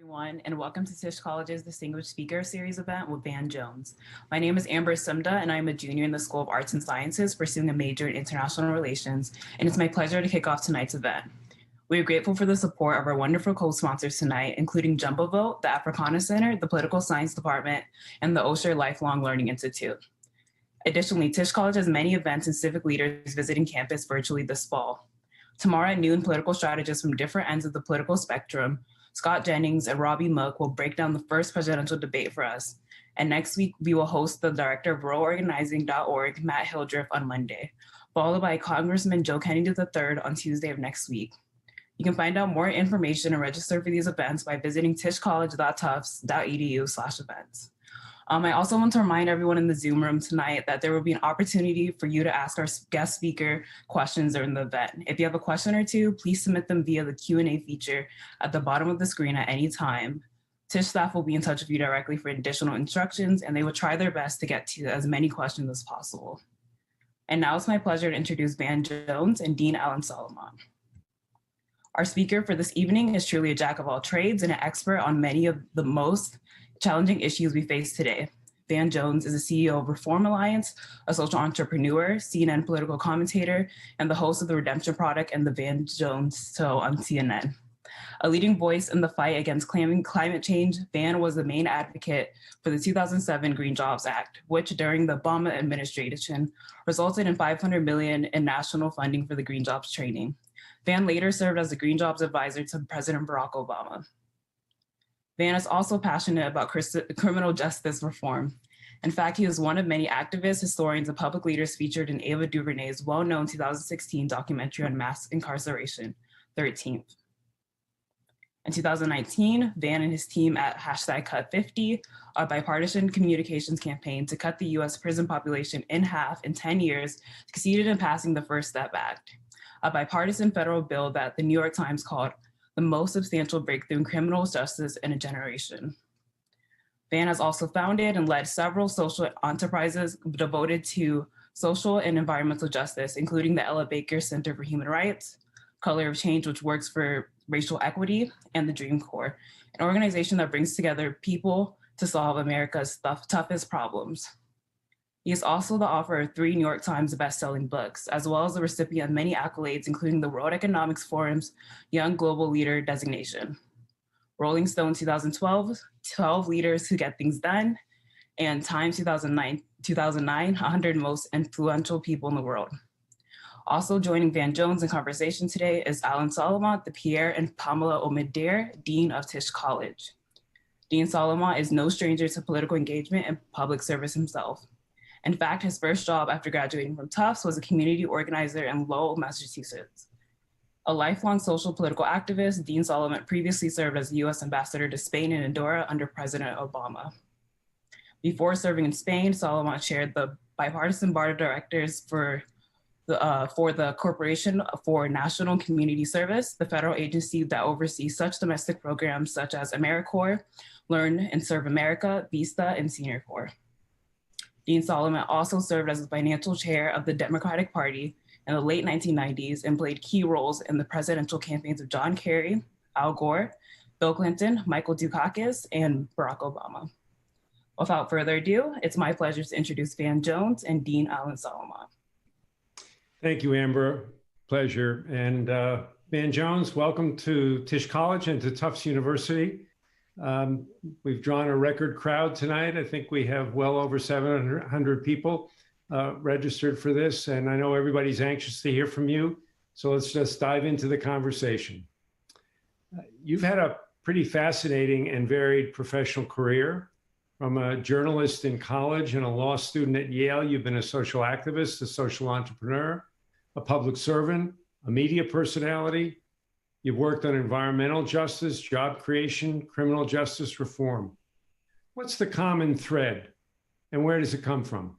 everyone, and welcome to Tisch College's Distinguished Speaker Series event with Banjo. My name is Amber Sumda, and I am a junior in the School of Arts and Sciences pursuing a major in international relations, and it's my pleasure to kick off tonight's event. We are grateful for the support of our wonderful co-sponsors tonight, including Jumbo Vote, the Africana Center, the Political Science Department, and the Osher Lifelong Learning Institute. Additionally, Tisch College has many events and civic leaders visiting campus virtually this fall. Tomorrow at noon, political strategists from different ends of the political spectrum, Scott Jennings and Robbie Mook, will break down the first presidential debate for us. And next week, we will host the director of ruralorganizing.org, Matt Hildreth, on Monday, followed by Congressman Joe Kennedy III on Tuesday of next week. You can find out more information and register for these events by visiting tischcollege.tufts.edu/events. I also want to remind everyone in the Zoom room tonight that there will be an opportunity for you to ask our guest speaker questions during the event. If you have a question or two, please submit them via the Q&A feature at the bottom of the screen at any time. Tisch staff will be in touch with you directly for additional instructions, and they will try their best to get to as many questions as possible. And now it's my pleasure to introduce Banjo and Dean Alan Solomon. Our speaker for this evening is truly a jack of all trades and an expert on many of the most challenging issues we face today. Van Jones is the CEO of Reform Alliance, a social entrepreneur, CNN political commentator, and the host of the Redemption Project and the Van Jones Show on CNN. A leading voice in the fight against climate change, Van was the main advocate for the 2007 Green Jobs Act, which during the Obama administration resulted in $500 million in national funding for the Green Jobs training. Van later served as the Green Jobs advisor to President Barack Obama. Van is also passionate about criminal justice reform. In fact, he was one of many activists, historians, and public leaders featured in Ava DuVernay's well-known 2016 documentary on mass incarceration, 13th. In 2019, Van and his team at #Cut50, a bipartisan communications campaign to cut the US prison population in half in 10 years, succeeded in passing the First Step Act, a bipartisan federal bill that the New York Times called the most substantial breakthrough in criminal justice in a generation. Van has also founded and led several social enterprises devoted to social and environmental justice, including the Ella Baker Center for Human Rights, Color of Change, which works for racial equity, and the Dream Corps, an organization that brings together people to solve America's toughest problems. He is also the author of 3 New York Times best-selling books, as well as the recipient of many accolades, including the World Economic Forum's Young Global Leader designation, Rolling Stone 2012, 12 Leaders Who Get Things Done, and Time 2009, 100 Most Influential People in the World. Also joining Van Jones in conversation today is Alan Solomon, the Pierre and Pamela Omidyar, Dean of Tisch College. Dean Solomon is no stranger to political engagement and public service himself. In fact, his first job after graduating from Tufts was a community organizer in Lowell, Massachusetts. A lifelong social political activist, Dean Solomon previously served as the US Ambassador to Spain and Andorra under President Obama. Before serving in Spain, Solomon chaired the bipartisan board of directors for the Corporation for National Community Service, the federal agency that oversees such domestic programs such as AmeriCorps, Learn and Serve America, VISTA, and Senior Corps. Dean Solomon also served as the financial chair of the Democratic Party in the late 1990s and played key roles in the presidential campaigns of John Kerry, Al Gore, Bill Clinton, Michael Dukakis, and Barack Obama. Without further ado, it's my pleasure to introduce Van Jones and Dean Alan Solomon. Thank you, Amber. Pleasure. And Van Jones, welcome to Tisch College and to Tufts University. We've drawn a record crowd tonight. I think we have well over 700 people registered for this, and I know everybody's anxious to hear from you. So let's just dive into the conversation. You've had a pretty fascinating and varied professional career. From a journalist in college and a law student at Yale, you've been a social activist, a social entrepreneur, a public servant, a media personality. You've worked on environmental justice, job creation, criminal justice reform. What's the common thread and where does it come from?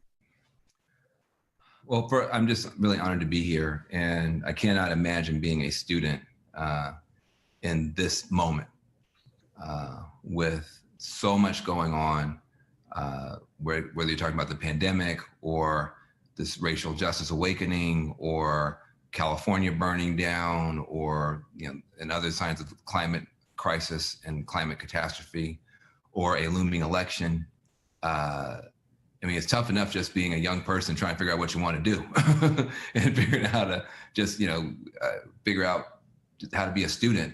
Well, I'm just really honored to be here, and I cannot imagine being a student in this moment with so much going on, whether you're talking about the pandemic or this racial justice awakening or California burning down or, and other signs of climate crisis and climate catastrophe or a looming election. I mean, it's tough enough just being a young person trying to figure out what you want to do and figuring out how to just, figure out how to be a student.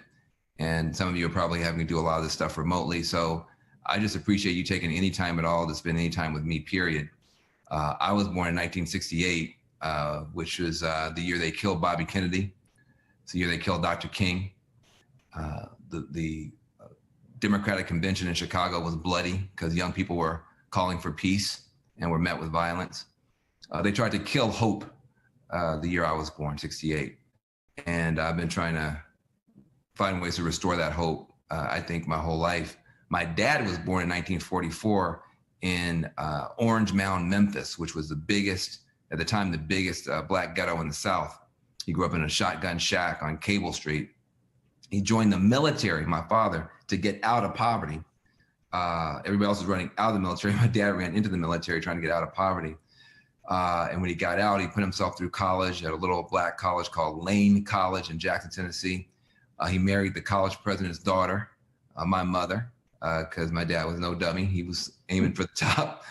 And some of you are probably having to do a lot of this stuff remotely. So I just appreciate you taking any time at all to spend any time with me, period. I was born in 1968, which was the year they killed Bobby Kennedy. It's the year they killed Dr. King. The Democratic Convention in Chicago was bloody because young people were calling for peace and were met with violence. They tried to kill hope the year I was born, 68. And I've been trying to find ways to restore that hope, I think, my whole life. My dad was born in 1944 in Orange Mound, Memphis, which was the biggest, at the time, the biggest Black ghetto in the South. He grew up in a shotgun shack on Cable Street. He joined the military, my father, to get out of poverty. Everybody else was running out of the military. My dad ran into the military trying to get out of poverty. And when he got out, he put himself through college at a little Black college called Lane College in Jackson, Tennessee. He married the college president's daughter, my mother, because my dad was no dummy. He was aiming for the top.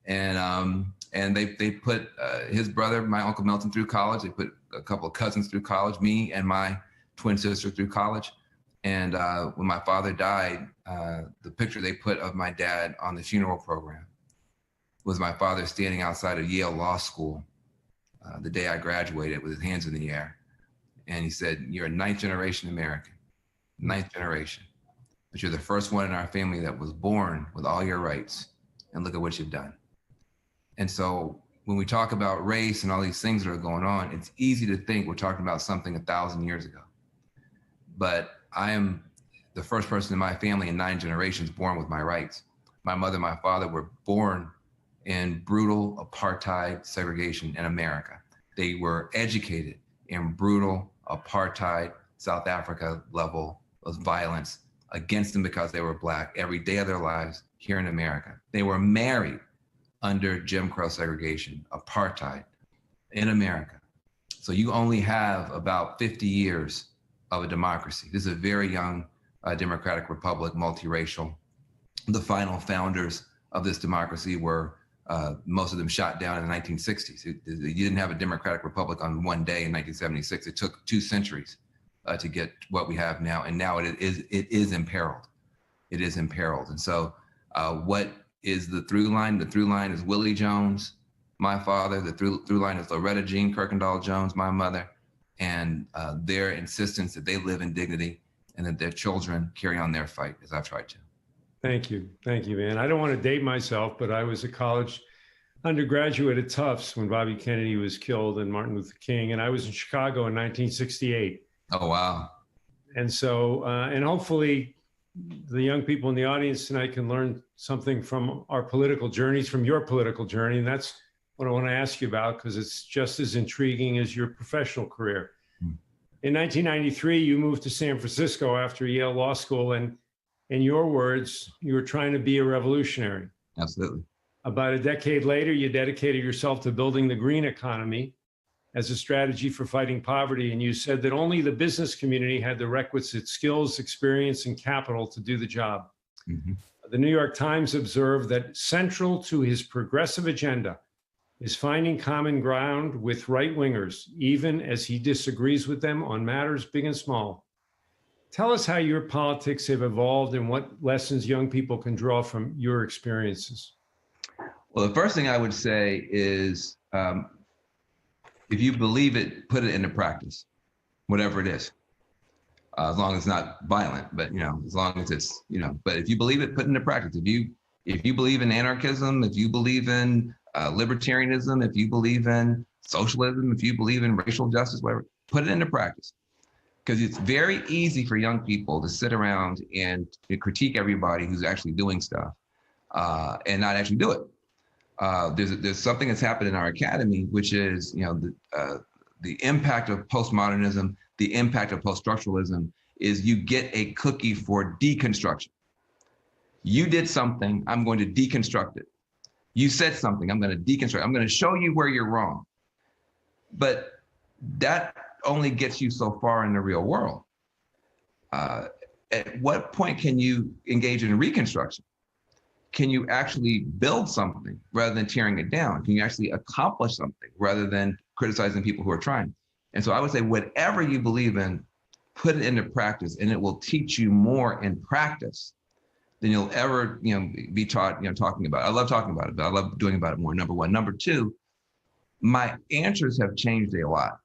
And they put his brother, my Uncle Melton, through college. They put a couple of cousins through college, me and my twin sister through college. And when my father died, the picture they put of my dad on the funeral program was my father standing outside of Yale Law School the day I graduated with his hands in the air. And he said, "You're a ninth generation American, ninth generation, but you're the first one in our family that was born with all your rights. And look at what you've done." And so when we talk about race and all these things that are going on, it's easy to think we're talking about something 1,000 years ago. But I am the first person in my family in 9 generations born with my rights. My mother and my father were born in brutal apartheid segregation in America. They were educated in brutal apartheid South Africa level of violence against them because they were Black every day of their lives here in America. They were married under Jim Crow segregation, apartheid in America. So you only have about 50 years of a democracy. This is a very young democratic republic, multiracial. The final founders of this democracy were most of them shot down in the 1960s. You didn't have a democratic republic on one day in 1976. It took 2 centuries to get what we have now. And now it is imperiled. It is imperiled. And so what is the through line? The through line is Willie Jones, my father. The through line is Loretta Jean Kirkendall Jones, my mother, and their insistence that they live in dignity and that their children carry on their fight, as I've tried to. Thank you, man. I don't want to date myself, but I was a college undergraduate at Tufts when Bobby Kennedy was killed and Martin Luther King, and I was in Chicago in 1968. Oh, wow. And so, and hopefully the young people in the audience tonight can learn something from our political journeys, from your political journey. And that's what I want to ask you about, because it's just as intriguing as your professional career. In 1993, you moved to San Francisco after Yale Law School, and in your words, you were trying to be a revolutionary. Absolutely. About a decade later, you dedicated yourself to building the green economy as a strategy for fighting poverty. And you said that only the business community had the requisite skills, experience, and capital to do the job. Mm-hmm. The New York Times observed that central to his progressive agenda is finding common ground with right-wingers, even as he disagrees with them on matters big and small. Tell us how your politics have evolved and what lessons young people can draw from your experiences. Well, the first thing I would say is, if you believe it, put it into practice, whatever it is, as long as it's not violent, but, as long as it's, but if you believe it, put it into practice. If you believe in anarchism, if you believe in libertarianism, if you believe in socialism, if you believe in racial justice, whatever, put it into practice. Because it's very easy for young people to sit around and critique everybody who's actually doing stuff and not actually do it. There's something that's happened in our academy, which is, the impact of postmodernism, the impact of post-structuralism is you get a cookie for deconstruction. You did something, I'm going to deconstruct it. You said something, I'm going to deconstruct. I'm going to show you where you're wrong. But that only gets you so far in the real world. at what point can you engage in reconstruction? Can you actually build something rather than tearing it down? Can you actually accomplish something rather than criticizing people who are trying? And so I would say, whatever you believe in, put it into practice, and it will teach you more in practice than you'll ever, be taught, talking about it. I love talking about it, but I love doing about it more, number one. Number two, my answers have changed a lot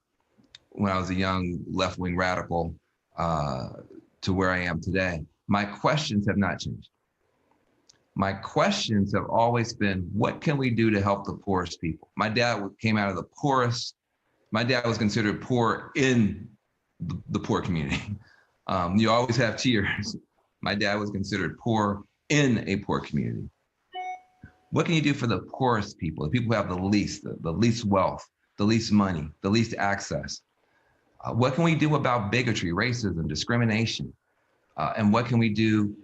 when I was a young left-wing radical to where I am today. My questions have not changed. My questions have always been, what can we do to help the poorest people? My dad came out of the poorest. My dad was considered poor in the poor community. You always have tiers. My dad was considered poor in a poor community. What can you do for the poorest people, the people who have the least wealth, the least money, the least access? What can we do about bigotry, racism, discrimination? And what can we do?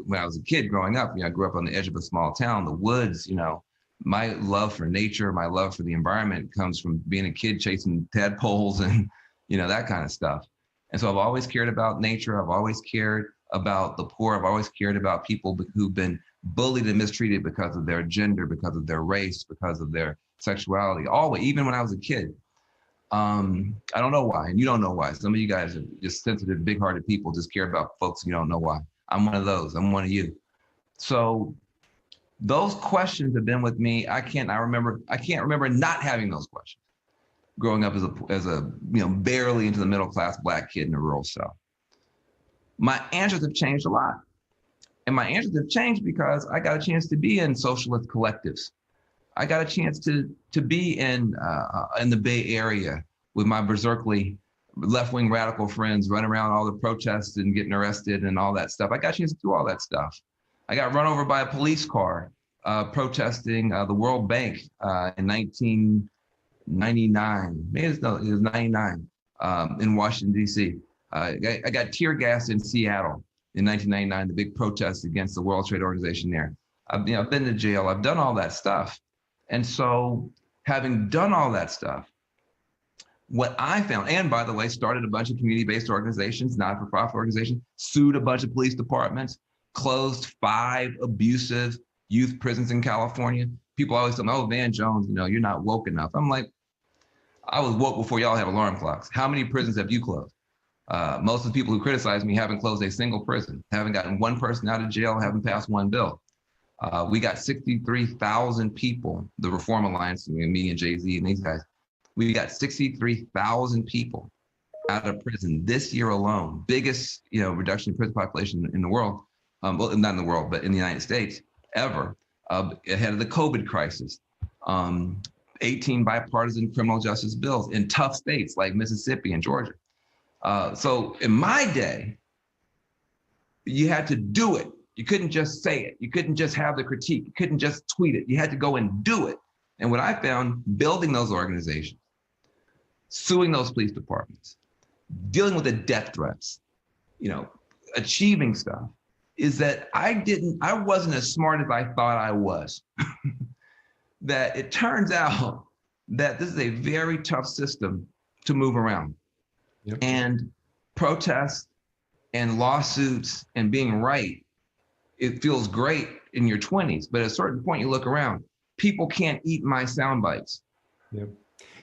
When I was a kid growing up, I grew up on the edge of a small town, the woods, my love for nature, my love for the environment comes from being a kid chasing tadpoles and, that kind of stuff. And so I've always cared about nature. I've always cared about the poor. I've always cared about people who've been bullied and mistreated because of their gender, because of their race, because of their sexuality, always, even when I was a kid. I don't know why, and you don't know why. Some of you guys are just sensitive, big-hearted people, just care about folks you don't know why. I'm one of those. I'm one of you. So those questions have been with me. I can't remember not having those questions growing up as a barely into the middle class Black kid in the rural South. My answers have changed a lot. And my answers have changed because I got a chance to be in socialist collectives. I got a chance to be in the Bay Area with my berserkly left-wing radical friends running around all the protests and getting arrested and all that stuff. I got a chance to do all that stuff. I got run over by a police car protesting the World Bank in 1999. Maybe it was 99 in Washington, D.C. I got tear gassed in Seattle in 1999, the big protest against the World Trade Organization there. I've been to jail. I've done all that stuff. And so having done all that stuff, what I found, and by the way, started a bunch of community-based organizations, not-for-profit organizations, sued a bunch of police departments, closed 5 abusive youth prisons in California. People always tell me, oh, Van Jones, you're not woke enough. I'm like, I was woke before y'all have alarm clocks. How many prisons have you closed? Most of the people who criticize me haven't closed a single prison, haven't gotten one person out of jail, haven't passed one bill. We got 63,000 people, the Reform Alliance, me and Jay-Z and these guys, we got 63,000 people out of prison this year alone, biggest reduction in prison population in the world, well, not in the world, but in the United States ever, ahead of the COVID crisis. 18 bipartisan criminal justice bills in tough states like Mississippi and Georgia. So in my day, you had to do it. You couldn't just say it. You couldn't just have the critique. You couldn't just tweet it. You had to go and do it. And what I found, building those organizations, suing those police departments, dealing with the death threats, achieving stuff, is that I wasn't as smart as I thought I was. That it turns out that this is a very tough system to move around. Yep. And protests and lawsuits and being right, it feels great in your 20s, but at a certain point you look around, people can't eat my sound bites. Yep.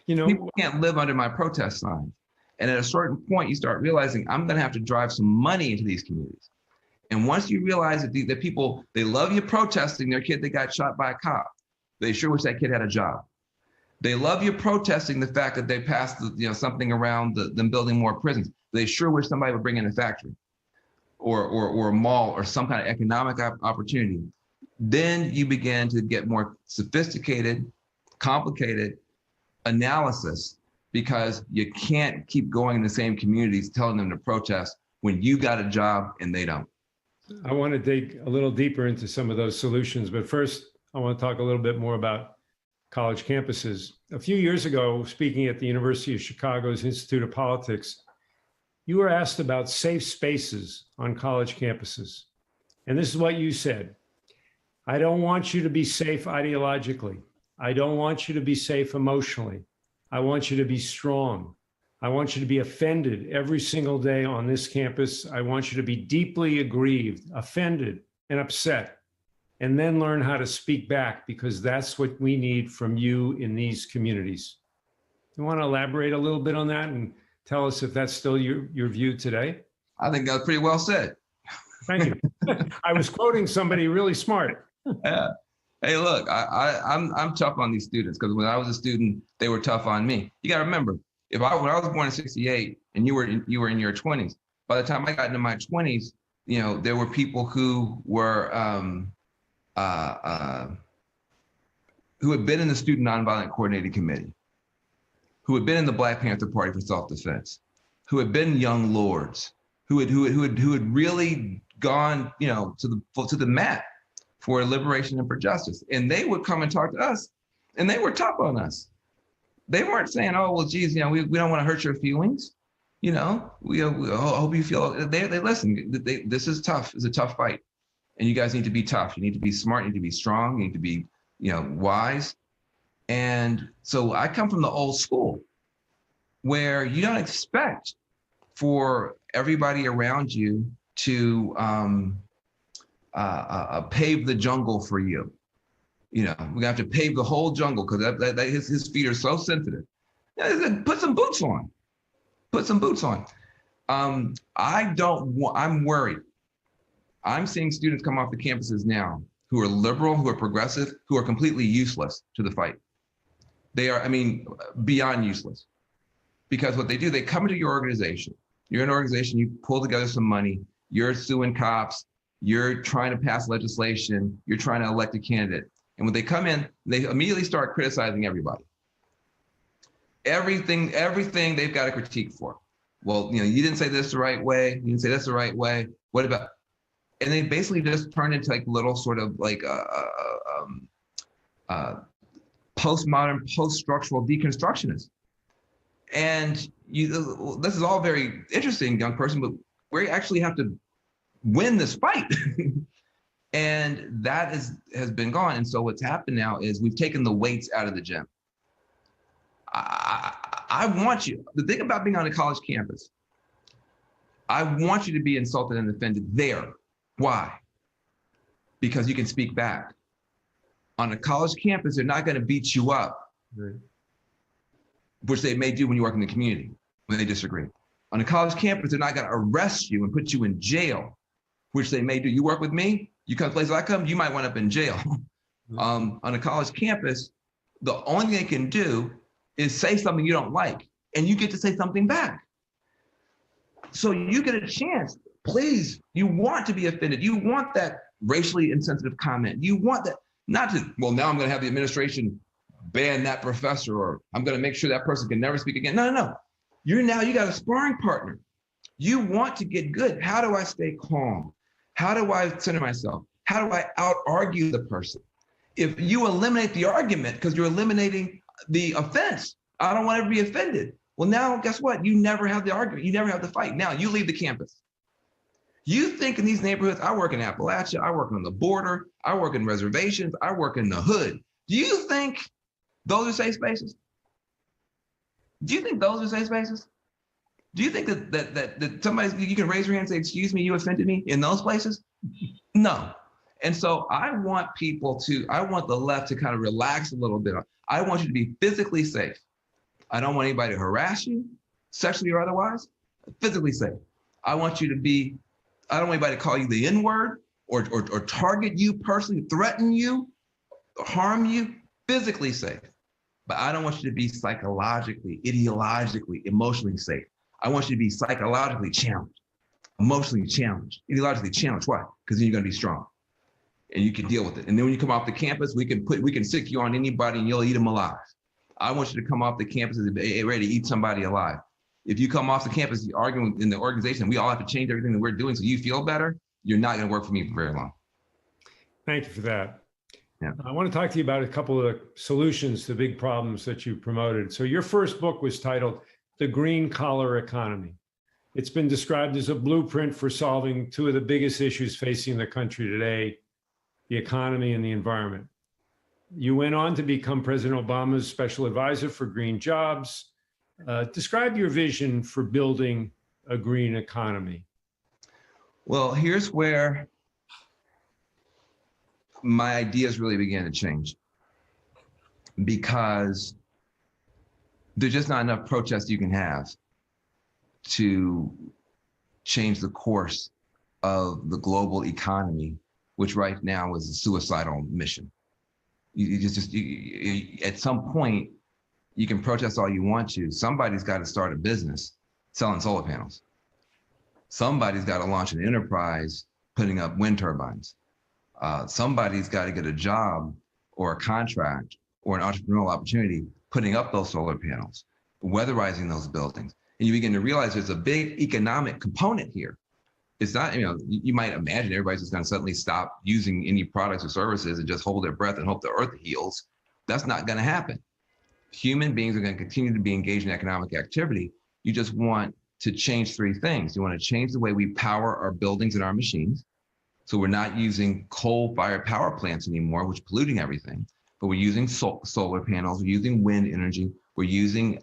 People can't live under my protest signs. And at a certain point you start realizing I'm gonna have to drive some money into these communities. And once you realize that people, they love you protesting their kid that got shot by a cop, they sure wish that kid had a job. They love you protesting the fact that they passed something around them building more prisons. They sure wish somebody would bring in a factory or a mall or some kind of economic opportunity. Then you begin to get more sophisticated, complicated analysis because you can't keep going in the same communities telling them to protest when you got a job and they don't. I want to dig a little deeper into some of those solutions, but first I want to talk a little bit more about college campuses. A few years ago, speaking at the University of Chicago's Institute of Politics, you were asked about safe spaces on college campuses. And this is what you said: I don't want you to be safe ideologically. I don't want you to be safe emotionally. I want you to be strong. I want you to be offended every single day on this campus. I want you to be deeply aggrieved, offended, and upset, and then learn how to speak back, because that's what we need from you in these communities. You want to elaborate a little bit on that and tell us if that's still your view today? I think that's pretty well said. Thank you. I was quoting somebody really smart. Yeah. Hey, look, I'm tough on these students, because when I was a student, they were tough on me. You got to remember, when I was born in '68 and you were in your 20s, by the time I got into my 20s, there were people who were who had been in the Student Nonviolent Coordinating Committee, who had been in the Black Panther Party for self-defense, who had been young lords, who had really gone, to the mat for liberation and for justice. And they would come and talk to us, and they were tough on us. They weren't saying, "Oh, well, geez, we don't want to hurt your feelings. We hope you feel." They listen. This is tough. It's a tough fight, and you guys need to be tough. You need to be smart. You need to be strong. You need to be, wise. And so I come from the old school, where you don't expect for everybody around you to pave the jungle for you. We're gonna have to pave the whole jungle, because his feet are so sensitive. Put some boots on. Put some boots on. I'm worried. I'm seeing students come off the campuses now who are liberal, who are progressive, who are completely useless to the fight. They are, beyond useless. Because what they do, they come into your organization. You're an organization, you pull together some money, you're suing cops, you're trying to pass legislation, you're trying to elect a candidate. And when they come in, they immediately start criticizing everybody. Everything they've got a critique for. Well, you didn't say this the right way, you didn't say this the right way, what about? And they basically just turn into like little sort of like postmodern, post-structural deconstructionists. And this is all very interesting, young person, but we actually have to win this fight. And that has been gone. And so what's happened now is we've taken the weights out of the gym. I want you, the thing about being on a college campus, I want you to be insulted and offended there. Why? Because you can speak back. On a college campus, they're not going to beat you up, right, which they may do when you work in the community, when they disagree. On a college campus, they're not going to arrest you and put you in jail, which they may do. You work with me, you come to places I come, you might wind up in jail. On a college campus, the only thing they can do is say something you don't like, and you get to say something back. So you get a chance. Please, you want to be offended. You want that racially insensitive comment. You want that, not to, well, now I'm going to have the administration ban that professor, or I'm going to make sure that person can never speak again. No. You got a sparring partner. You want to get good. How do I stay calm? How do I center myself? How do I out-argue the person? If you eliminate the argument because you're eliminating the offense, I don't want to be offended. Well, now guess what? You never have the argument. You never have the fight. Now you leave the campus. You think in these neighborhoods, I work in Appalachia, I work on the border, I work in reservations, I work in the hood. Do you think those are safe spaces? Do you think those are safe spaces? Do you think that somebody, you can raise your hand and say, "Excuse me, you offended me," in those places? No. And so I want the left to kind of relax a little bit. I want you to be physically safe. I don't want anybody to harass you, sexually or otherwise, physically safe. I don't want anybody to call you the N-word or target you personally, threaten you, harm you, physically safe. But I don't want you to be psychologically, ideologically, emotionally safe. I want you to be psychologically challenged, emotionally challenged, ideologically challenged. Why? Because then you're going to be strong and you can deal with it. And then when you come off the campus, we can stick you on anybody and you'll eat them alive. I want you to come off the campus and be ready to eat somebody alive. If you come off the campus arguing in the organization, we all have to change everything that we're doing so you feel better, you're not going to work for me for very long. Thank you for that. Yeah. I want to talk to you about a couple of solutions to big problems that you promoted. So your first book was titled The Green Collar Economy. It's been described as a blueprint for solving two of the biggest issues facing the country today, the economy and the environment. You went on to become President Obama's special advisor for green jobs. Describe your vision for building a green economy. Well, here's where my ideas really began to change, because there's just not enough protest you can have to change the course of the global economy, which right now is a suicidal mission. At some point, you can protest all you want to. Somebody's got to start a business selling solar panels. Somebody's got to launch an enterprise putting up wind turbines. Somebody's got to get a job or a contract or an entrepreneurial opportunity putting up those solar panels, weatherizing those buildings. And you begin to realize there's a big economic component here. It's not, you might imagine everybody's just going to suddenly stop using any products or services and just hold their breath and hope the earth heals. That's not going to happen. Human beings are going to continue to be engaged in economic activity. You just want to change three things. You want to change the way we power our buildings and our machines. So we're not using coal-fired power plants anymore, which is polluting everything, but we're using solar panels, we're using wind energy, we're using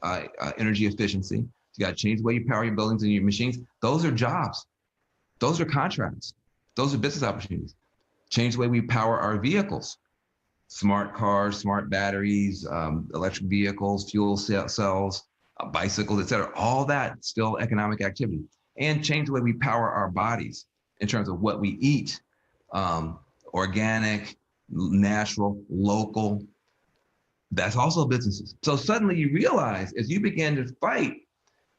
energy efficiency. You got to change the way you power your buildings and your machines. Those are jobs. Those are contracts. Those are business opportunities. Change the way we power our vehicles. Smart cars, smart batteries, electric vehicles, fuel cells, bicycles, et cetera. All that still economic activity. And change the way we power our bodies in terms of what we eat. Organic, natural, local. That's also businesses. So suddenly you realize as you begin to fight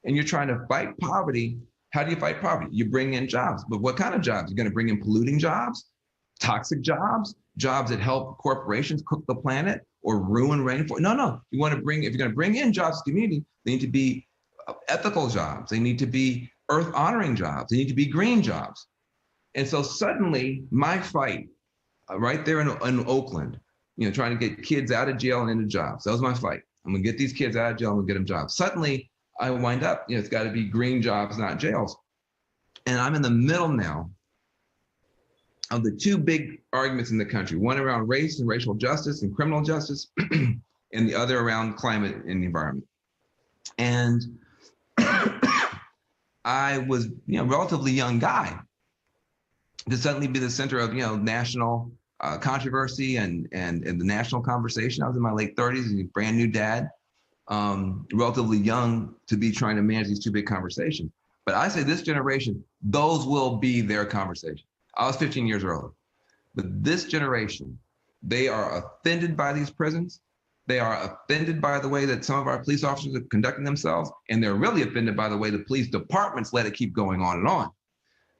and you're trying to fight poverty, how do you fight poverty? You bring in jobs, but what kind of jobs? You're going to bring in polluting jobs, toxic jobs, jobs that help corporations cook the planet or ruin rainforest? No. You want to bring, if you're going to bring in jobs to the community, they need to be ethical jobs. They need to be earth honoring jobs. They need to be green jobs. And so suddenly my fight right there in Oakland, trying to get kids out of jail and into jobs. That was my fight. I'm going to get these kids out of jail and we'll get them jobs. Suddenly I wind up, it's got to be green jobs, not jails. And I'm in the middle now of the two big arguments in the country, one around race and racial justice and criminal justice, and the other around climate and the environment. And I was, a relatively young guy to suddenly be the center of, national controversy and the national conversation. I was in my late 30s, a brand new dad. Relatively young to be trying to manage these two big conversations. But I say this generation, those will be their conversation. I was 15 years early. But this generation, they are offended by these prisons. They are offended by the way that some of our police officers are conducting themselves. And they're really offended by the way the police departments let it keep going on and on.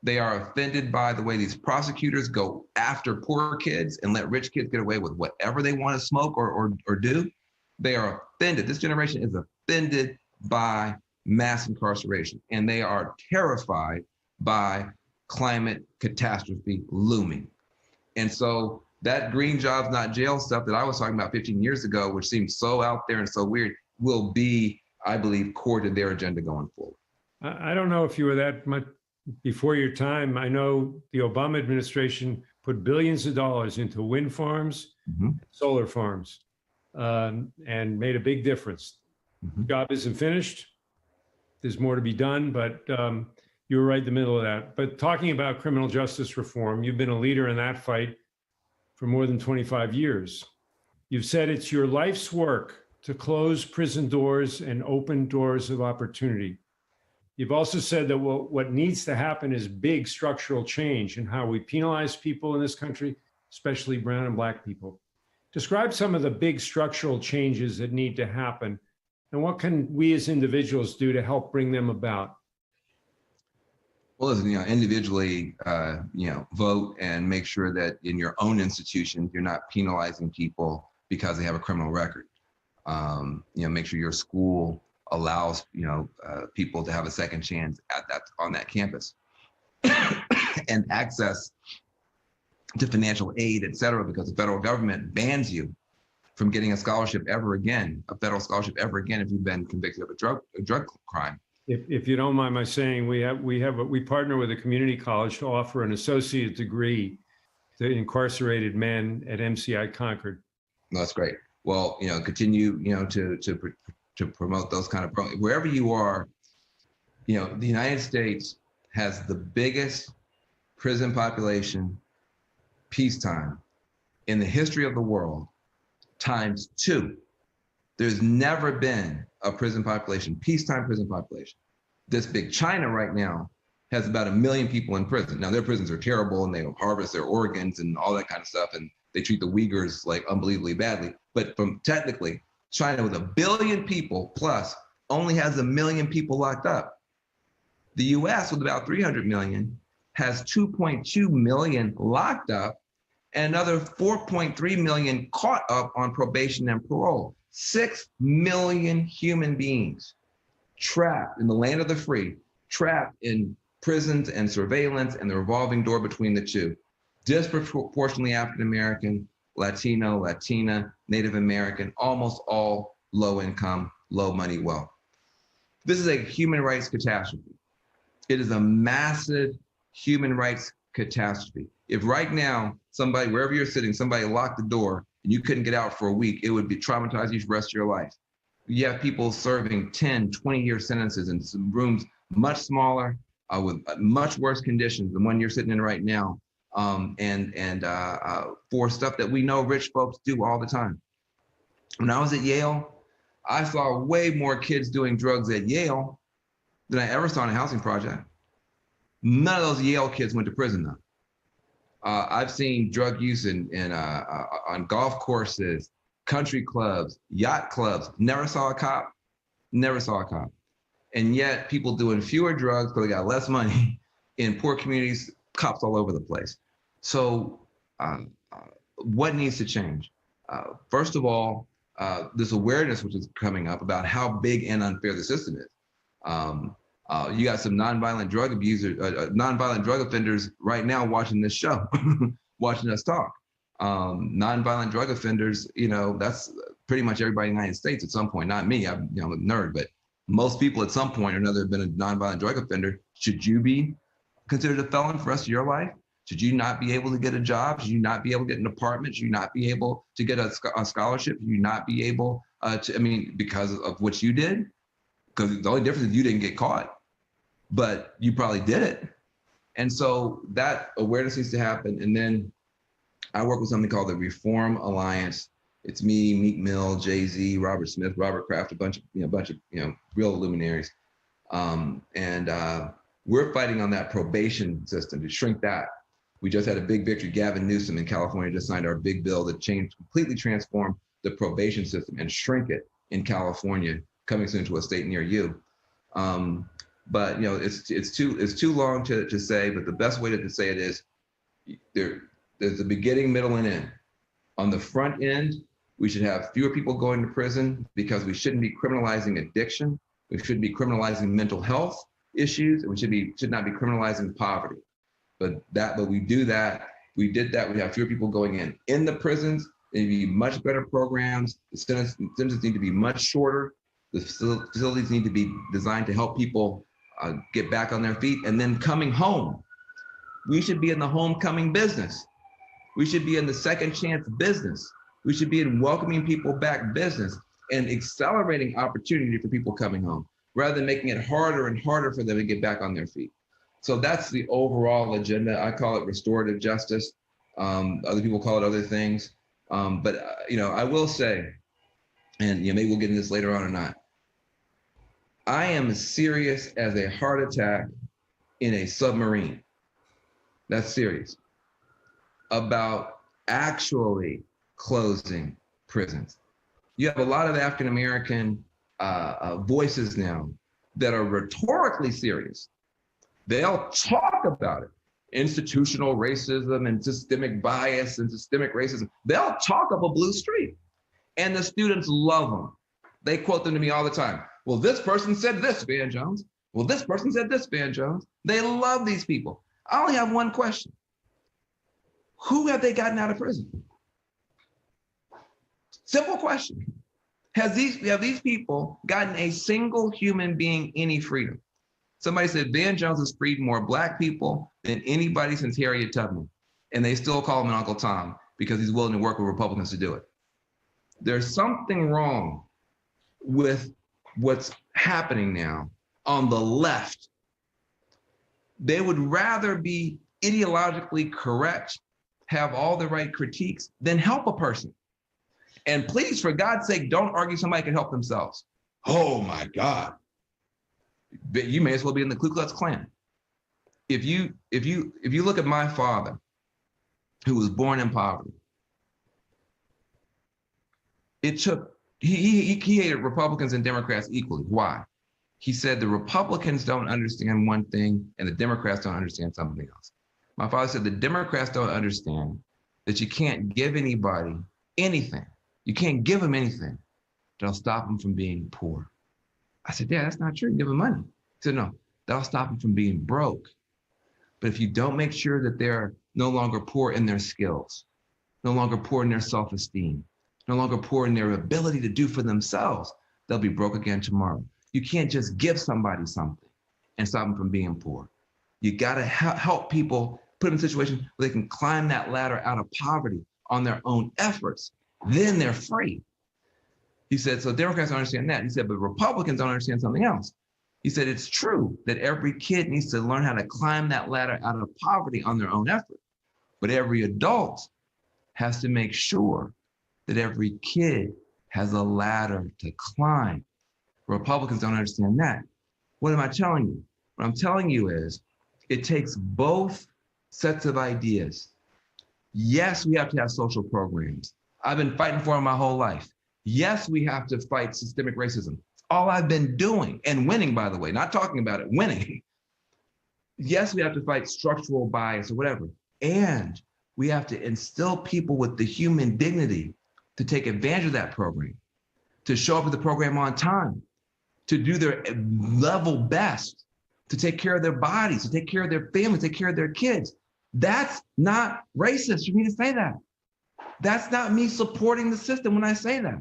They are offended by the way these prosecutors go after poor kids and let rich kids get away with whatever they want to smoke or do. They are offended. This generation is offended by mass incarceration, and they are terrified by climate catastrophe looming. And so that green jobs, not jail stuff that I was talking about 15 years ago, which seemed so out there and so weird, will be, I believe, core to their agenda going forward. I don't know if you were that much before your time. I know the Obama administration put billions of dollars into wind farms, solar farms. And made a big difference. The job isn't finished. There's more to be done, but you were right in the middle of that. But talking about criminal justice reform, you've been a leader in that fight for more than 25 years. You've said it's your life's work to close prison doors and open doors of opportunity. You've also said that what needs to happen is big structural change in how we penalize people in this country, especially brown and black people. Describe some of the big structural changes that need to happen, and what can we as individuals do to help bring them about? Well, listen, individually, vote and make sure that in your own institution, you're not penalizing people because they have a criminal record. Make sure your school allows, people to have a second chance on that campus and access to financial aid, et cetera, because the federal government bans you from getting a scholarship ever again, a federal scholarship ever again, if you've been convicted of a drug crime. If you don't mind my saying, we partner with a community college to offer an associate degree to incarcerated men at MCI Concord. No, that's great. Well, continue, to to promote those kind of programs. Wherever you are, you know, the United States has the biggest prison population peacetime in the history of the world, ×2. There's never been a prison population, peacetime prison population this big. China right now has about 1 million people in prison. Now their prisons are terrible and they harvest their organs and all that kind of stuff, and they treat the Uyghurs like unbelievably badly. But from technically, China with 1 billion people plus only has 1 million people locked up. The US with about 300 million has 2.2 million locked up and another 4.3 million caught up on probation and parole. 6 million human beings trapped in the land of the free, trapped in prisons and surveillance and the revolving door between the two. Disproportionately African-American, Latino, Latina, Native American, almost all low income, low money wealth. This is a human rights catastrophe. It is a massive human rights catastrophe. If right now, somebody, wherever you're sitting, somebody locked the door and you couldn't get out for a week, it would be traumatizing you for the rest of your life. You have people serving 10, 20-year sentences in some rooms much smaller, with much worse conditions than one you're sitting in right now, for stuff that we know rich folks do all the time. When I was at Yale, I saw way more kids doing drugs at Yale than I ever saw in a housing project. None of those Yale kids went to prison though. I've seen drug use on golf courses, country clubs, yacht clubs. Never saw a cop, never saw a cop. And yet people doing fewer drugs because they got less money in poor communities, cops all over the place. So what needs to change? First of all, this awareness which is coming up about how big and unfair the system is. You got some nonviolent drug abusers, nonviolent drug offenders right now watching this show, watching us talk. Nonviolent drug offenders, you know, that's pretty much everybody in the United States at some point. Not me, I'm a nerd, but most people at some point or another have been a nonviolent drug offender. Should you be considered a felon for the rest of your life? Should you not be able to get a job? Should you not be able to get an apartment? Should you not be able to get a scholarship? Should you not be able because of what you did? Because the only difference is you didn't get caught, but you probably did it. And so that awareness needs to happen. And then I work with something called the Reform Alliance. It's me, Meek Mill, Jay-Z, Robert Smith, Robert Kraft, a bunch of real luminaries. We're fighting on that probation system to shrink that. We just had a big victory. Gavin Newsom in California just signed our big bill that completely transform the probation system and shrink it in California, coming soon to a state near you. But it's too long to say, but the best way to say it is there's a beginning, middle, and end. On the front end, we should have fewer people going to prison because we shouldn't be criminalizing addiction. We shouldn't be criminalizing mental health issues, and we should not be criminalizing poverty. But we do that. We did that. We have fewer people going in the prisons. There need to be much better programs. The sentences need to be much shorter. The facilities need to be designed to help people get back on their feet. And then coming home, we should be in the homecoming business. We should be in the second chance business. We should be in welcoming people back business and accelerating opportunity for people coming home, rather than making it harder and harder for them to get back on their feet. So that's the overall agenda. I call it restorative justice. Other people call it other things. But I will say, and maybe we'll get into this later on or not, I am as serious as a heart attack in a submarine. That's serious. About actually closing prisons. You have a lot of African-American voices now that are rhetorically serious. They'll talk about it. Institutional racism and systemic bias and systemic racism. They'll talk of a blue streak. And the students love them. They quote them to me all the time. Well, this person said this, Van Jones. Well, this person said this, Van Jones. They love these people. I only have one question. Who have they gotten out of prison? Simple question. Have these people gotten a single human being any freedom? Somebody said Van Jones has freed more Black people than anybody since Harriet Tubman. And they still call him an Uncle Tom because he's willing to work with Republicans to do it. There's something wrong with what's happening now on the left. They would rather be ideologically correct, have all the right critiques, than help a person. And please, for God's sake, don't argue somebody can help themselves. Oh my God. But you may as well be in the Ku Klux Klan. If you look at my father, who was born in poverty, he hated Republicans and Democrats equally. Why? He said the Republicans don't understand one thing and the Democrats don't understand something else. My father said the Democrats don't understand that you can't give anybody anything. You can't give them anything that'll stop them from being poor. I said, Dad, that's not true. Give them money. He said, no, that'll stop them from being broke. But if you don't make sure that they're no longer poor in their skills, no longer poor in their self-esteem, no longer poor in their ability to do for themselves, they'll be broke again tomorrow. You can't just give somebody something and stop them from being poor. You gotta help people, put them in a situation where they can climb that ladder out of poverty on their own efforts. Then they're free. He said, so Democrats don't understand that. He said, but Republicans don't understand something else. He said, it's true that every kid needs to learn how to climb that ladder out of poverty on their own effort. But every adult has to make sure that every kid has a ladder to climb. Republicans don't understand that. What am I telling you? What I'm telling you is it takes both sets of ideas. Yes, we have to have social programs. I've been fighting for them my whole life. Yes, we have to fight systemic racism. All I've been doing, and winning, by the way, not talking about it, winning. Yes, we have to fight structural bias or whatever. And we have to instill people with the human dignity to take advantage of that program, to show up at the program on time, to do their level best, to take care of their bodies, to take care of their families, take care of their kids. That's not racist for me to say that. That's not me supporting the system when I say that.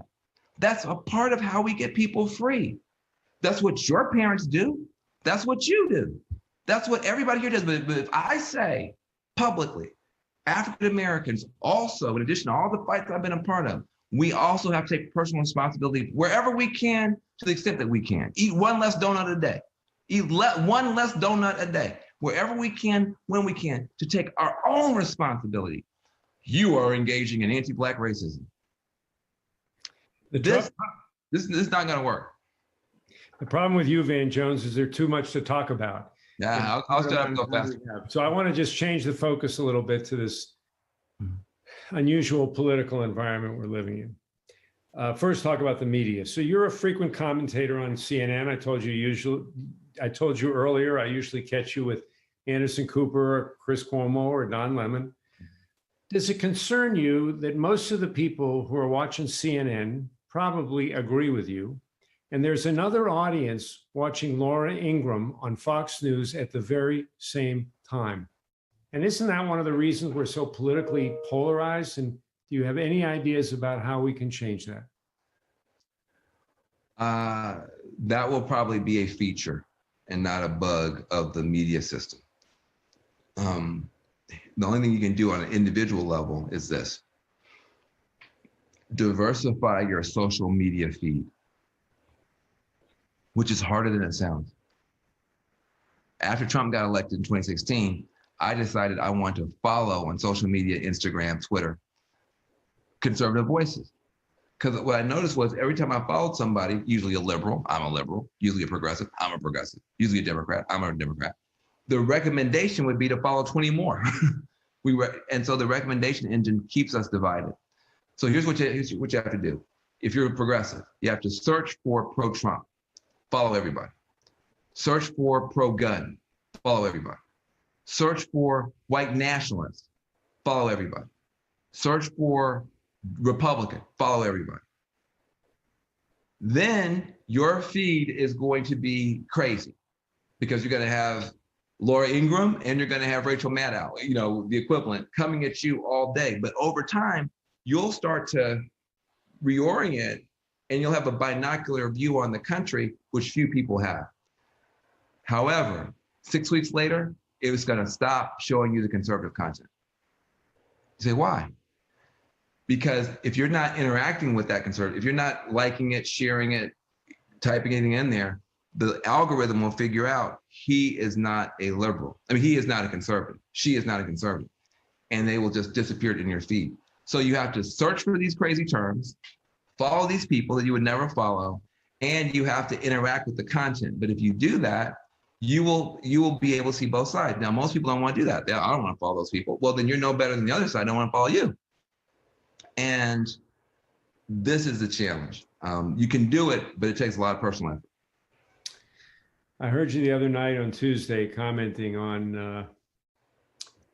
That's a part of how we get people free. That's what your parents do. That's what you do. That's what everybody here does. But if I say publicly, African Americans also, in addition to all the fights I've been a part of, we also have to take personal responsibility wherever we can, to the extent that we can. Eat one less donut a day. Eat one less donut a day. Wherever we can, when we can, to take our own responsibility. You are engaging in anti-Black racism. This is not going to work. The problem with you, Van Jones, is there's too much to talk about. Yeah, I'll shut up and go fast. So I want to just change the focus a little bit to this unusual political environment we're living in. First, talk about the media. So you're a frequent commentator on CNN. I told you earlier, I usually catch you with Anderson Cooper, or Chris Cuomo, or Don Lemon. Does it concern you that most of the people who are watching CNN probably agree with you, and there's another audience watching Laura Ingraham on Fox News at the very same time? And isn't that one of the reasons we're so politically polarized? And do you have any ideas about how we can change that? That will probably be a feature and not a bug of the media system. The only thing you can do on an individual level is this: diversify your social media feed, which is harder than it sounds. After Trump got elected in 2016, I decided I want to follow on social media, Instagram, Twitter, conservative voices. Because what I noticed was every time I followed somebody, usually a liberal, I'm a liberal, usually a progressive, I'm a progressive, usually a Democrat, I'm a Democrat, the recommendation would be to follow 20 more. And so the recommendation engine keeps us divided. So here's what you have to do. If you're a progressive, you have to search for pro-Trump, follow everybody. Search for pro-gun, follow everybody. Search for white nationalists, follow everybody. Search for Republican, follow everybody. Then your feed is going to be crazy because you're going to have Laura Ingraham and you're going to have Rachel Maddow, the equivalent, coming at you all day. But over time, you'll start to reorient and you'll have a binocular view on the country, which few people have. However, 6 weeks later, it was going to stop showing you the conservative content. You say, why? Because if you're not interacting with that conservative, if you're not liking it, sharing it, typing anything in there, the algorithm will figure out he is not a liberal. I mean, he is not a conservative. She is not a conservative. And they will just disappear in your feed. So you have to search for these crazy terms, follow these people that you would never follow, and you have to interact with the content. But if you do that, you will be able to see both sides. Now, most people don't want to do that. I don't want to follow those people. Well, then you're no better than the other side. I don't want to follow you. And this is the challenge. You can do it, but it takes a lot of personal effort. I heard you the other night on Tuesday commenting on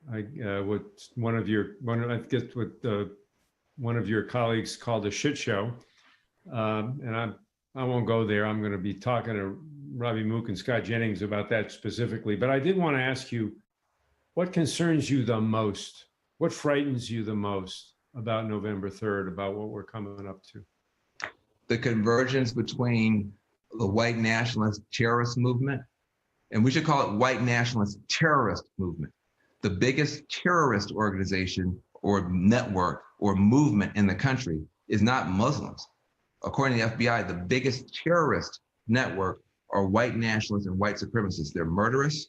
what one of your colleagues called a shit show, and I won't go there. I'm going to be talking to Robbie Mook and Scott Jennings about that specifically. But I did want to ask you, what concerns you the most? What frightens you the most about November 3rd, about what we're coming up to? The convergence between the white nationalist terrorist movement, and we should call it white nationalist terrorist movement. The biggest terrorist organization or network or movement in the country is not Muslims. According to the FBI, the biggest terrorist network are white nationalists and white supremacists. They're murderous.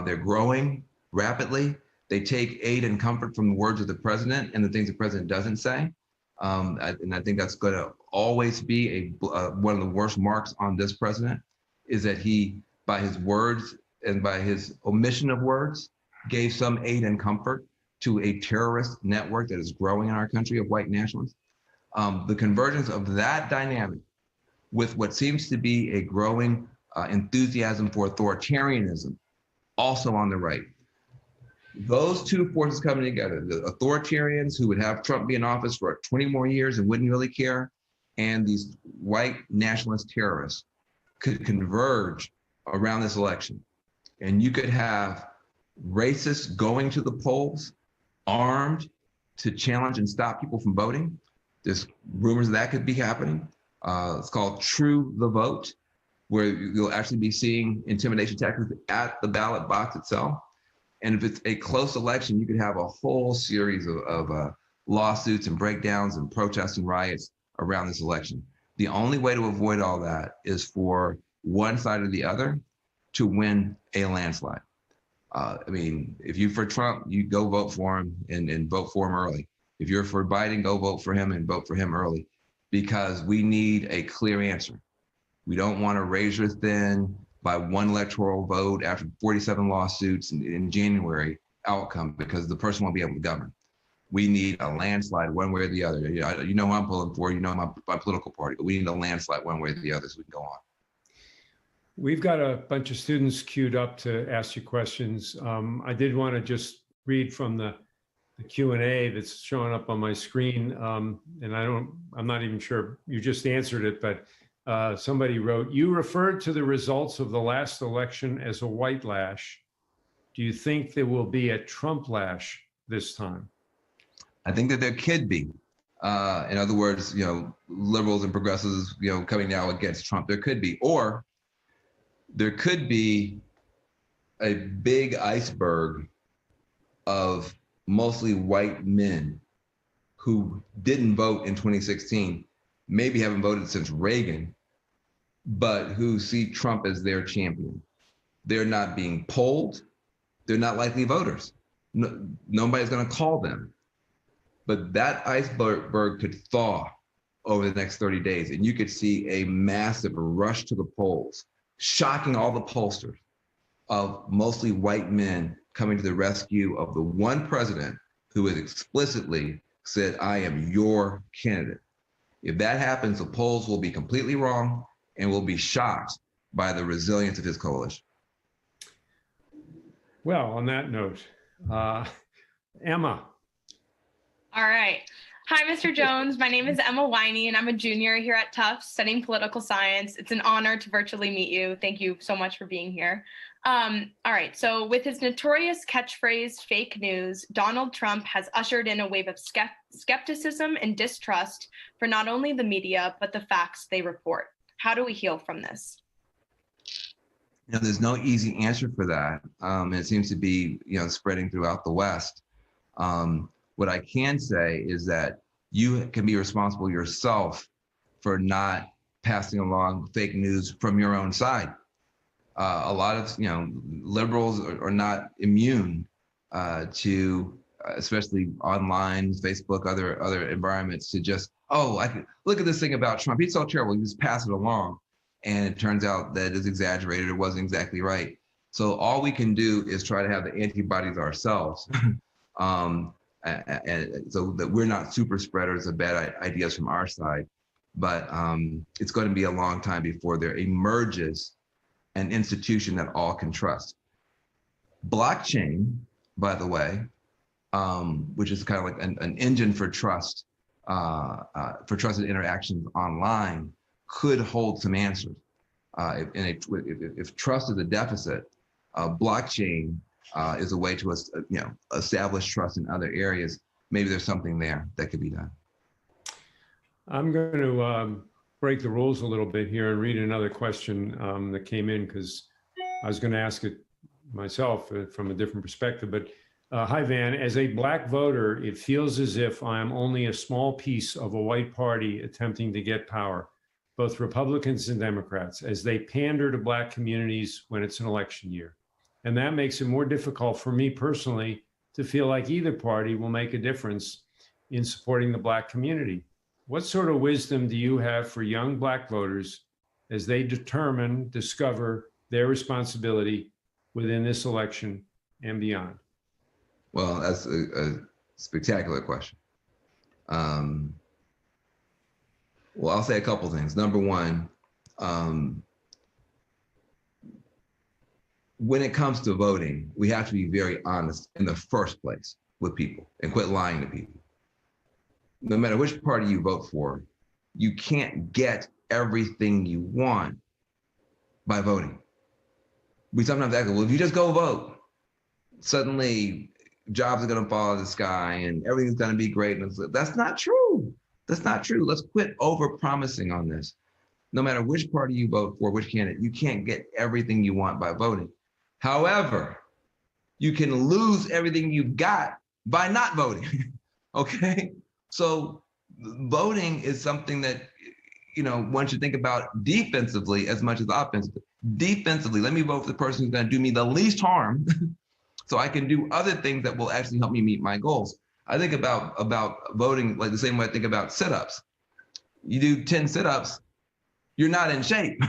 They're growing rapidly. They take aid and comfort from the words of the president and the things the president doesn't say. And I think that's going to always be one of the worst marks on this president, is that he, by his words and by his omission of words, gave some aid and comfort to a terrorist network that is growing in our country of white nationalists. The convergence of that dynamic with what seems to be a growing enthusiasm for authoritarianism, also on the right. Those two forces coming together, the authoritarians who would have Trump be in office for 20 more years and wouldn't really care, and these white nationalist terrorists could converge around this election. And you could have racists going to the polls armed to challenge and stop people from voting. There's rumors that could be happening. It's called True the Vote, where you'll actually be seeing intimidation tactics at the ballot box itself. And if it's a close election, you could have a whole series of lawsuits and breakdowns and protests and riots around this election. The only way to avoid all that is for one side or the other to win a landslide. I mean, if you're for Trump, you go vote for him and vote for him early. If you're for Biden, go vote for him and vote for him early, because we need a clear answer. We don't want to razor thin by one electoral vote after 47 lawsuits in January outcome, because the person won't be able to govern. We need a landslide one way or the other. You know who I'm pulling for, you know my political party, but we need a landslide one way or the other so we can go on. We've got a bunch of students queued up to ask you questions. I did want to just read from the Q&A that's showing up on my screen. And I'm not even sure you just answered it, but somebody wrote, you referred to the results of the last election as a white lash. Do you think there will be a Trump lash this time? I think that there could be. In other words, liberals and progressives, coming now against Trump, there could be. Or there could be a big iceberg of mostly white men who didn't vote in 2016, maybe haven't voted since Reagan, but who see Trump as their champion. They're not being polled. They're not likely voters. Nobody's going to call them. But that iceberg could thaw over the next 30 days, and you could see a massive rush to the polls, shocking all the pollsters, of mostly white men coming to the rescue of the one president who has explicitly said, I am your candidate. If that happens, the polls will be completely wrong and will be shocked by the resilience of his coalition. Well, on that note, Emma. All right. Hi, Mr. Jones. My name is Emma Winey, and I'm a junior here at Tufts studying political science. It's an honor to virtually meet you. Thank you so much for being here. All right. So with his notorious catchphrase, fake news, Donald Trump has ushered in a wave of skepticism and distrust for not only the media, but the facts they report. How do we heal from this? There's no easy answer for that. It seems to be, spreading throughout the West. What I can say is that you can be responsible yourself for not passing along fake news from your own side. A lot of liberals are not immune to, especially online, Facebook, other environments, to just, I can look at this thing about Trump. He's so terrible. You just pass it along, and it turns out that it's exaggerated. It wasn't exactly right. So all we can do is try to have the antibodies ourselves, and so that we're not super spreaders of bad ideas from our side. But it's going to be a long time before there emerges an institution that all can trust. Blockchain, by the way, which is kind of like an engine for trust, for trusted interactions online, could hold some answers. If trust is a deficit, blockchain is a way to establish trust in other areas. Maybe there's something there that could be done. I'm going to break the rules a little bit here and read another question that came in, because I was going to ask it myself from a different perspective. But hi, Van. As a Black voter, it feels as if I am only a small piece of a white party attempting to get power, both Republicans and Democrats, as they pander to Black communities when it's an election year. And that makes it more difficult for me personally to feel like either party will make a difference in supporting the Black community. What sort of wisdom do you have for young Black voters as they discover their responsibility within this election and beyond? Well, that's a spectacular question. Well, I'll say a couple things. Number one, when it comes to voting, we have to be very honest in the first place with people and quit lying to people. No matter which party you vote for, you can't get everything you want by voting. We sometimes ask, well, if you just go vote, suddenly jobs are going to fall out of the sky and everything's going to be great. And that's not true. That's not true. Let's quit over-promising on this. No matter which party you vote for, which candidate, you can't get everything you want by voting. However, you can lose everything you've got by not voting, okay? So voting is something that, one should think about defensively as much as offensively. Defensively, let me vote for the person who's going to do me the least harm so I can do other things that will actually help me meet my goals. I think about voting like the same way I think about sit-ups. You do 10 sit-ups, you're not in shape.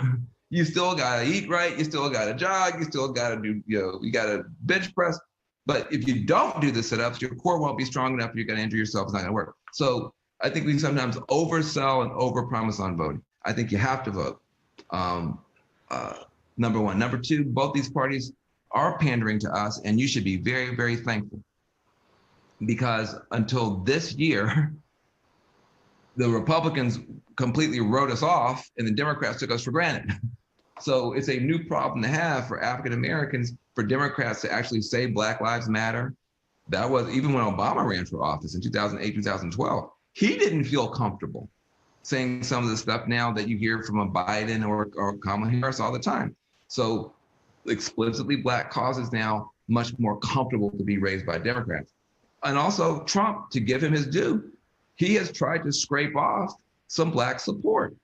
You still gotta eat right, you still gotta jog, you still gotta do, you gotta bench press. But if you don't do the sit-ups, your core won't be strong enough, you're gonna injure yourself, it's not gonna work. So I think we sometimes oversell and overpromise on voting. I think you have to vote, number one. Number two, both these parties are pandering to us, and you should be very, very thankful. Because until this year, the Republicans completely wrote us off and the Democrats took us for granted. So it's a new problem to have for African Americans, for Democrats to actually say Black Lives Matter. That was even when Obama ran for office in 2008, 2012. He didn't feel comfortable saying some of the stuff now that you hear from a Biden or Kamala Harris all the time. So explicitly Black causes now much more comfortable to be raised by Democrats. And also Trump, to give him his due, he has tried to scrape off some Black support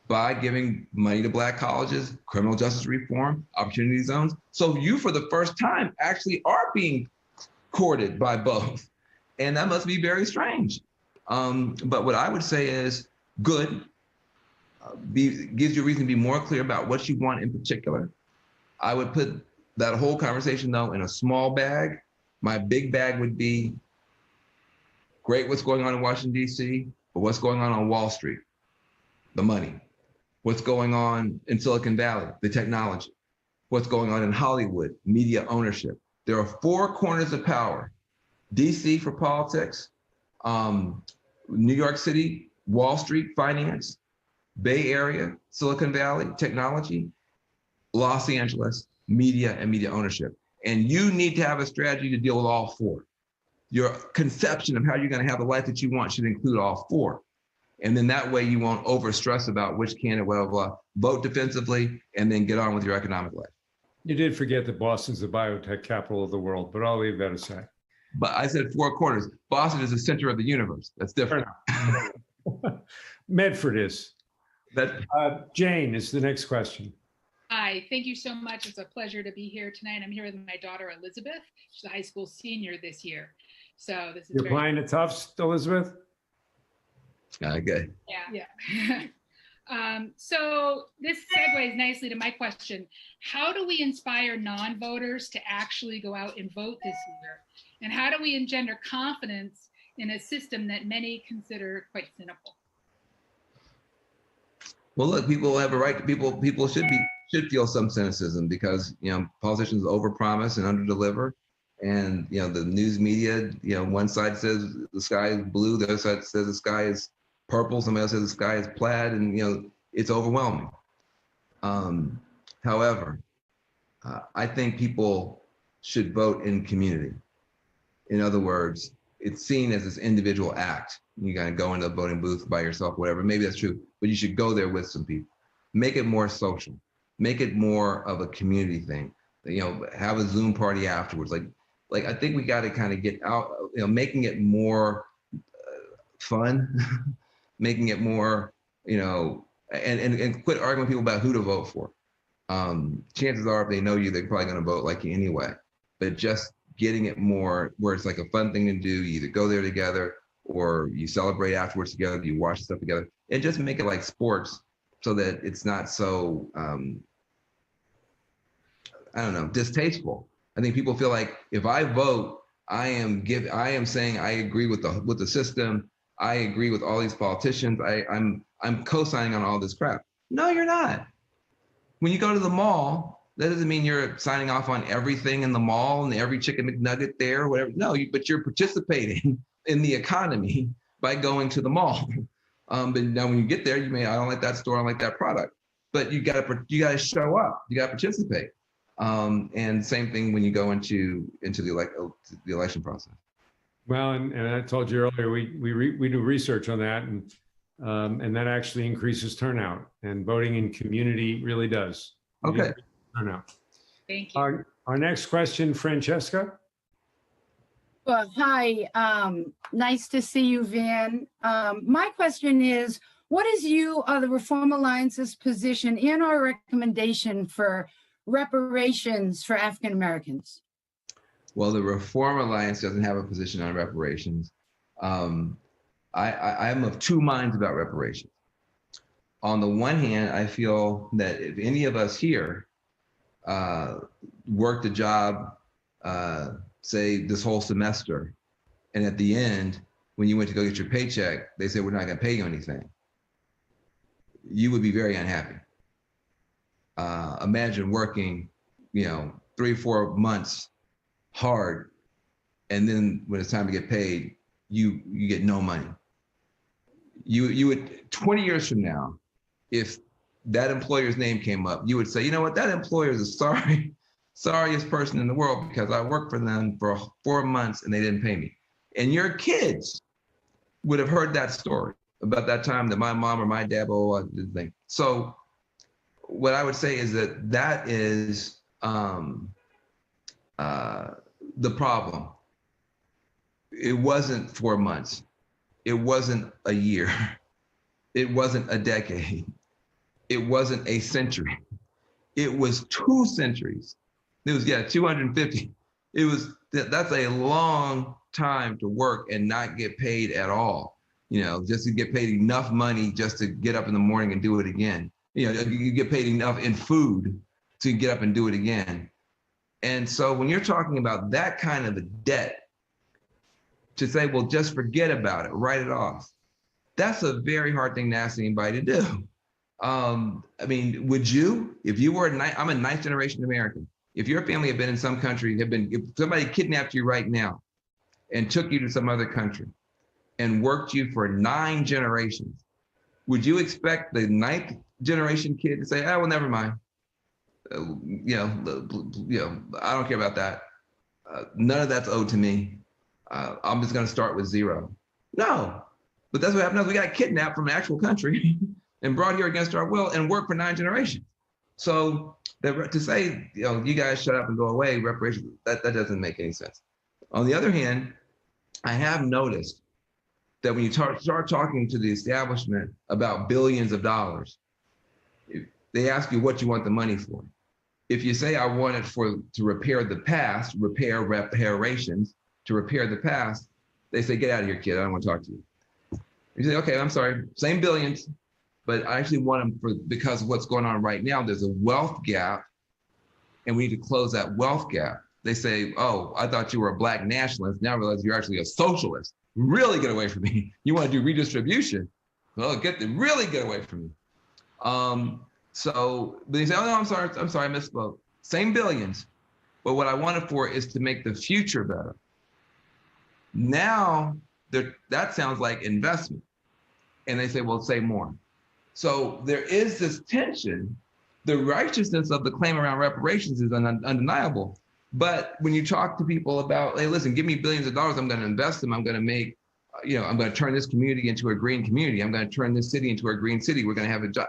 by giving money to Black colleges, criminal justice reform, opportunity zones. So you, for the first time, actually are being courted by both. And that must be very strange. But what I would say is good, gives you a reason to be more clear about what you want in particular. I would put that whole conversation, though, in a small bag. My big bag would be, great what's going on in Washington, D.C., but what's going on Wall Street? The money. What's going on in Silicon Valley? The technology. What's going on in Hollywood? Media ownership. There are four corners of power. D.C. for politics, New York City, Wall Street, finance, Bay Area, Silicon Valley, technology, Los Angeles, media and media ownership. And you need to have a strategy to deal with all four. Your conception of how you're going to have the life that you want should include all four. And then that way you won't overstress about which candidate, blah, blah, blah. Vote defensively and then get on with your economic life. You did forget that Boston's the biotech capital of the world, but I'll leave that aside. But I said four corners. Boston is the center of the universe. That's different. Medford is. Jane is the next question. Hi, thank you so much. It's a pleasure to be here tonight. I'm here with my daughter, Elizabeth. She's a high school senior this year. So this is You're applying to Tufts, Elizabeth? Good. Yeah. So this segues nicely to my question. How do we inspire non-voters to actually go out and vote this year? And how do we engender confidence in a system that many consider quite cynical? Well, look, people have a right to people should feel some cynicism because, politicians overpromise and underdeliver. And, the news media, one side says the sky is blue, the other side says the sky is purple, somebody else says the sky is plaid, and, it's overwhelming. However, I think people should vote in community. In other words, it's seen as this individual act. You gotta go into a voting booth by yourself, whatever, maybe that's true, but you should go there with some people. Make it more social, make it more of a community thing. Have a Zoom party afterwards. Like I think we gotta kind of get out, making it more fun, making it more, and quit arguing with people about who to vote for. Chances are if they know you, they're probably gonna vote like you anyway, but just getting it more where it's like a fun thing to do. You either go there together or you celebrate afterwards together, you watch stuff together, and just make it like sports so that it's not so, I don't know, distasteful. I think people feel like if I vote, I am saying I agree with the system. I agree with all these politicians. I'm co-signing on all this crap. No, you're not. When you go to the mall, that doesn't mean you're signing off on everything in the mall and every chicken McNugget there or whatever. No, but you're participating in the economy by going to the mall. But now when you get there, I don't like that store, I don't like that product. But you gotta show up, you gotta participate. And same thing when you go into the election process. Well, and I told you earlier, we do research on that, and that actually increases turnout, and voting in community really does. Okay. Turnout. Thank you. Our next question, Francesca. Well, hi, nice to see you, Van. My question is, what is the Reform Alliance's position and our recommendation for reparations for African Americans? Well, the Reform Alliance doesn't have a position on reparations. I'm of two minds about reparations. On the one hand, I feel that if any of us here worked a job, say this whole semester, and at the end, when you went to go get your paycheck, they said, we're not gonna pay you anything, you would be very unhappy. Imagine working, 3 or 4 months hard, and then when it's time to get paid, you get no money. You would, 20 years from now, if that employer's name came up, you would say, you know what, that employer is the sorriest person in the world because I worked for them for 4 months and they didn't pay me. And your kids would have heard that story about that time that my mom or my dad, did thing. So what I would say is that is the problem. It wasn't 4 months. It wasn't a year. It wasn't a decade. It wasn't a century. It was 2 centuries. It was, 250. That's a long time to work and not get paid at all. Just to get paid enough money just to get up in the morning and do it again. You get paid enough in food to get up and do it again. And so when you're talking about that kind of a debt, to say, well, just forget about it, write it off, that's a very hard thing to ask anybody to do. Would you, if you were, I'm a 9th generation American. If your family had been in some country, if somebody kidnapped you right now and took you to some other country and worked you for 9 generations, would you expect the 9th generation kid to say, oh, well, never mind. I don't care about that. None of that's owed to me. I'm just going to start with 0. No, but that's what happened. We got kidnapped from an actual country and brought here against our will and worked for 9 generations. So to say, you guys shut up and go away, reparations, that doesn't make any sense. On the other hand, I have noticed that when you start talking to the establishment about billions of dollars, they ask you what you want the money for. If you say, I want it to repair the past, reparations, to repair the past, they say, get out of here, kid. I don't want to talk to you. You say, okay, I'm sorry, same billions, but I actually want them because of what's going on right now. There's a wealth gap, and we need to close that wealth gap. They say, oh, I thought you were a Black nationalist. Now I realize you're actually a socialist. Really get away from me. You want to do redistribution? Well, really get away from me. So they say, oh, no, I'm sorry, I misspoke. Same billions, but what I want it for is to make the future better. Now, that sounds like investment. And they say, well, say more. So there is this tension. The righteousness of the claim around reparations is undeniable. But when you talk to people about, hey, listen, give me billions of dollars, I'm going to invest them, I'm going to make, I'm going to turn this community into a green community. I'm going to turn this city into a green city. We're going to have a job.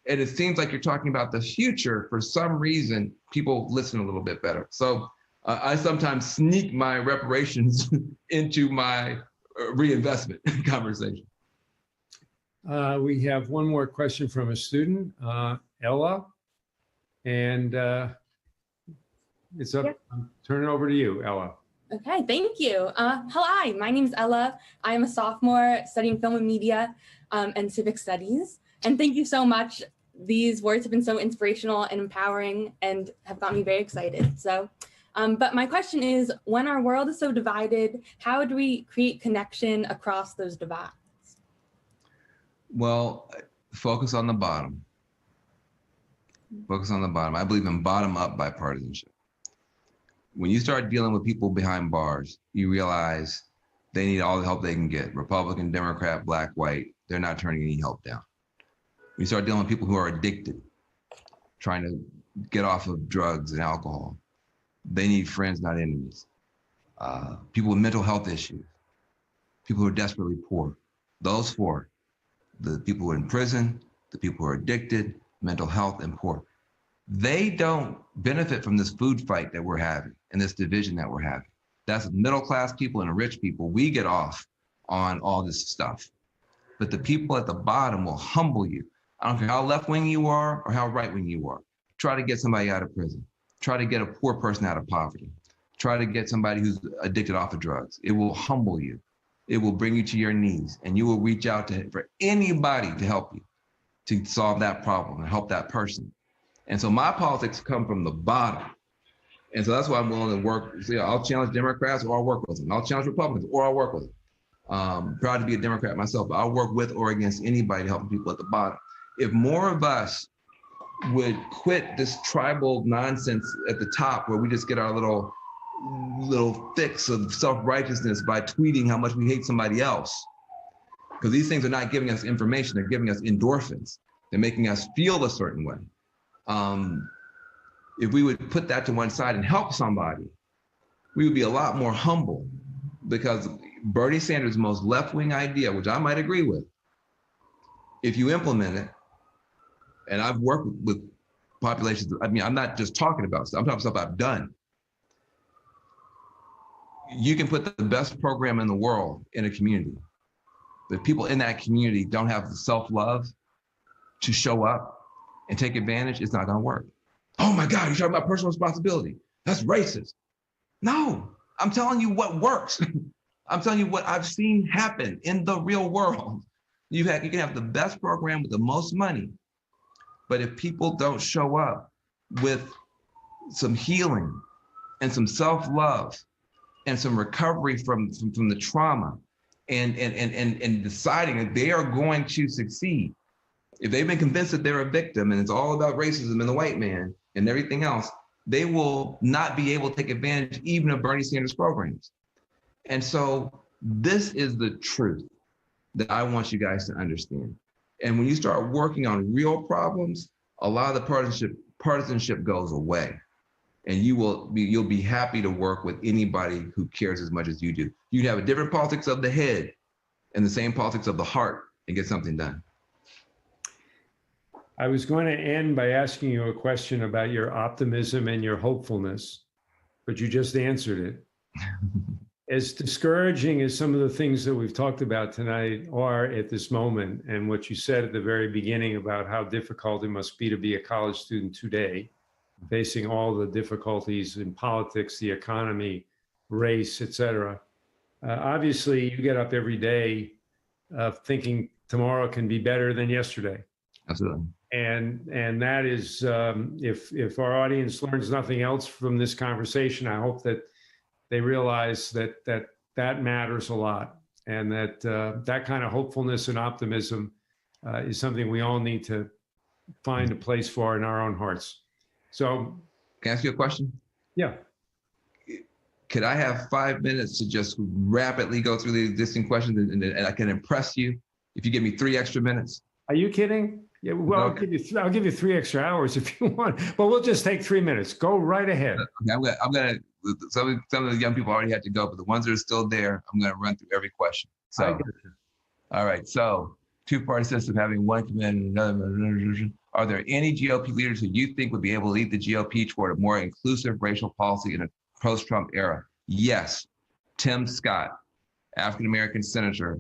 And it seems like you're talking about the future. For some reason, people listen a little bit better. So I sometimes sneak my reparations into my reinvestment conversation. We have one more question from a student, Ella. And it's up. Yep. I'm turning it over to you, Ella. Okay, thank you. Hi, my name is Ella. I am a sophomore studying film and media and civic studies. And thank you so much. These words have been so inspirational and empowering and have got me very excited. So, but my question is, when our world is so divided, how do we create connection across those divides? Well, focus on the bottom. Focus on the bottom. I believe in bottom-up bipartisanship. When you start dealing with people behind bars, you realize they need all the help they can get. Republican, Democrat, Black, white, they're not turning any help down. When you start dealing with people who are addicted, trying to get off of drugs and alcohol, they need friends, not enemies. People with mental health issues, people who are desperately poor, those four, the people who are in prison, the people who are addicted, mental health, and poor, they don't benefit from this food fight that we're having and this division that we're having. That's middle-class people and rich people. We get off on all this stuff. But the people at the bottom will humble you. I don't care how left-wing you are or how right-wing you are. Try to get somebody out of prison. Try to get a poor person out of poverty. Try to get somebody who's addicted off of drugs. It will humble you. It will bring you to your knees, and you will reach out for anybody to help you to solve that problem and help that person. And so my politics come from the bottom. And so that's why I'm willing to work. So, I'll challenge Democrats or I'll work with them. I'll challenge Republicans or I'll work with them. Proud to be a Democrat myself, but I'll work with or against anybody helping people at the bottom. If more of us would quit this tribal nonsense at the top where we just get our little fix of self-righteousness by tweeting how much we hate somebody else, because these things are not giving us information, they're giving us endorphins. They're making us feel a certain way. If we would put that to one side and help somebody, we would be a lot more humble, because Bernie Sanders' most left-wing idea, which I might agree with, if you implement it, and I've worked with populations, I mean, I'm not just talking about stuff, I'm talking about stuff I've done. You can put the best program in the world in a community, but people in that community don't have the self-love to show up and take advantage, it's not gonna work. Oh my God, you're talking about personal responsibility. That's racist. No, I'm telling you what works. I'm telling you what I've seen happen in the real world. You can have the best program with the most money, but if people don't show up with some healing and some self-love and some recovery from the trauma and deciding that they are going to succeed, if they've been convinced that they're a victim and it's all about racism and the white man and everything else, they will not be able to take advantage even of Bernie Sanders' programs. And so this is the truth that I want you guys to understand. And when you start working on real problems, a lot of the partisanship goes away, and you'll be happy to work with anybody who cares as much as you do. You have a different politics of the head and the same politics of the heart and get something done. I was going to end by asking you a question about your optimism and your hopefulness, but you just answered it. as discouraging as some of the things that we've talked about tonight are at this moment, and what you said at the very beginning about how difficult it must be to be a college student today, facing all the difficulties in politics, the economy, race, et cetera. Obviously, you get up every day thinking tomorrow can be better than yesterday. Absolutely. And that is, if our audience learns nothing else from this conversation, I hope that they realize that matters a lot, and that that kind of hopefulness and optimism is something we all need to find a place for in our own hearts. So, can I ask you a question? Yeah. Could I have 5 minutes to just rapidly go through the existing questions, and I can impress you if you give me 3 extra minutes? Are you kidding? Yeah, well, Okay. I'll give you 3 extra hours if you want, but we'll just take 3 minutes. Go right ahead. Okay, I'm gonna. Some of the young people already had to go, but the ones that are still there, I'm gonna run through every question. I So, got you. all right. So, two-party system having one command and another. Are there any GOP leaders who you think would be able to lead the GOP toward a more inclusive racial policy in a post-Trump era? Yes. Tim Scott, African-American senator,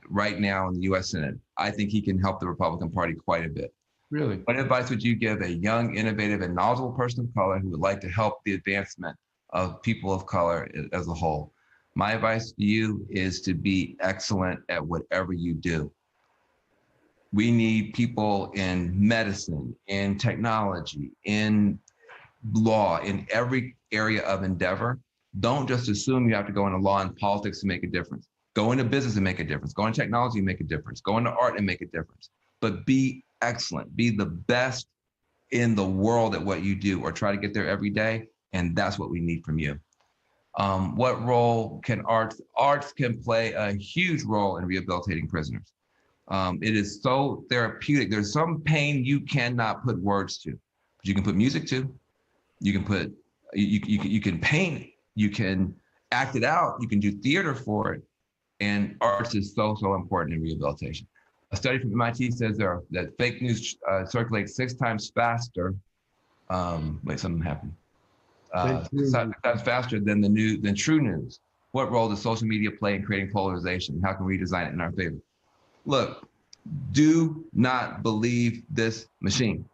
right now in the U.S. Senate. I think he can help the Republican Party quite a bit. Really? What advice would you give a young, innovative, and knowledgeable person of color who would like to help the advancement of people of color as a whole? My advice to you is to be excellent at whatever you do. We need people in medicine, in technology, in law, in every area of endeavor. Don't just assume you have to go into law and politics to make a difference. Go into business and make a difference. Go into technology and make a difference. Go into art and make a difference. But be excellent. Be the best in the world at what you do, or try to get there every day. And that's what we need from you. What role can arts? Arts can play a huge role in rehabilitating prisoners. It is so therapeutic. There's some pain you cannot put words to, but you can put music to. You can put, you can paint, you can act it out, you can do theater for it. And arts is so important in rehabilitation. A study from MIT says that fake news circulates 6 times faster. Wait, something happened. 6 times faster than true news. What role does social media play in creating polarization? How can we design it in our favor? Look, do not believe this machine.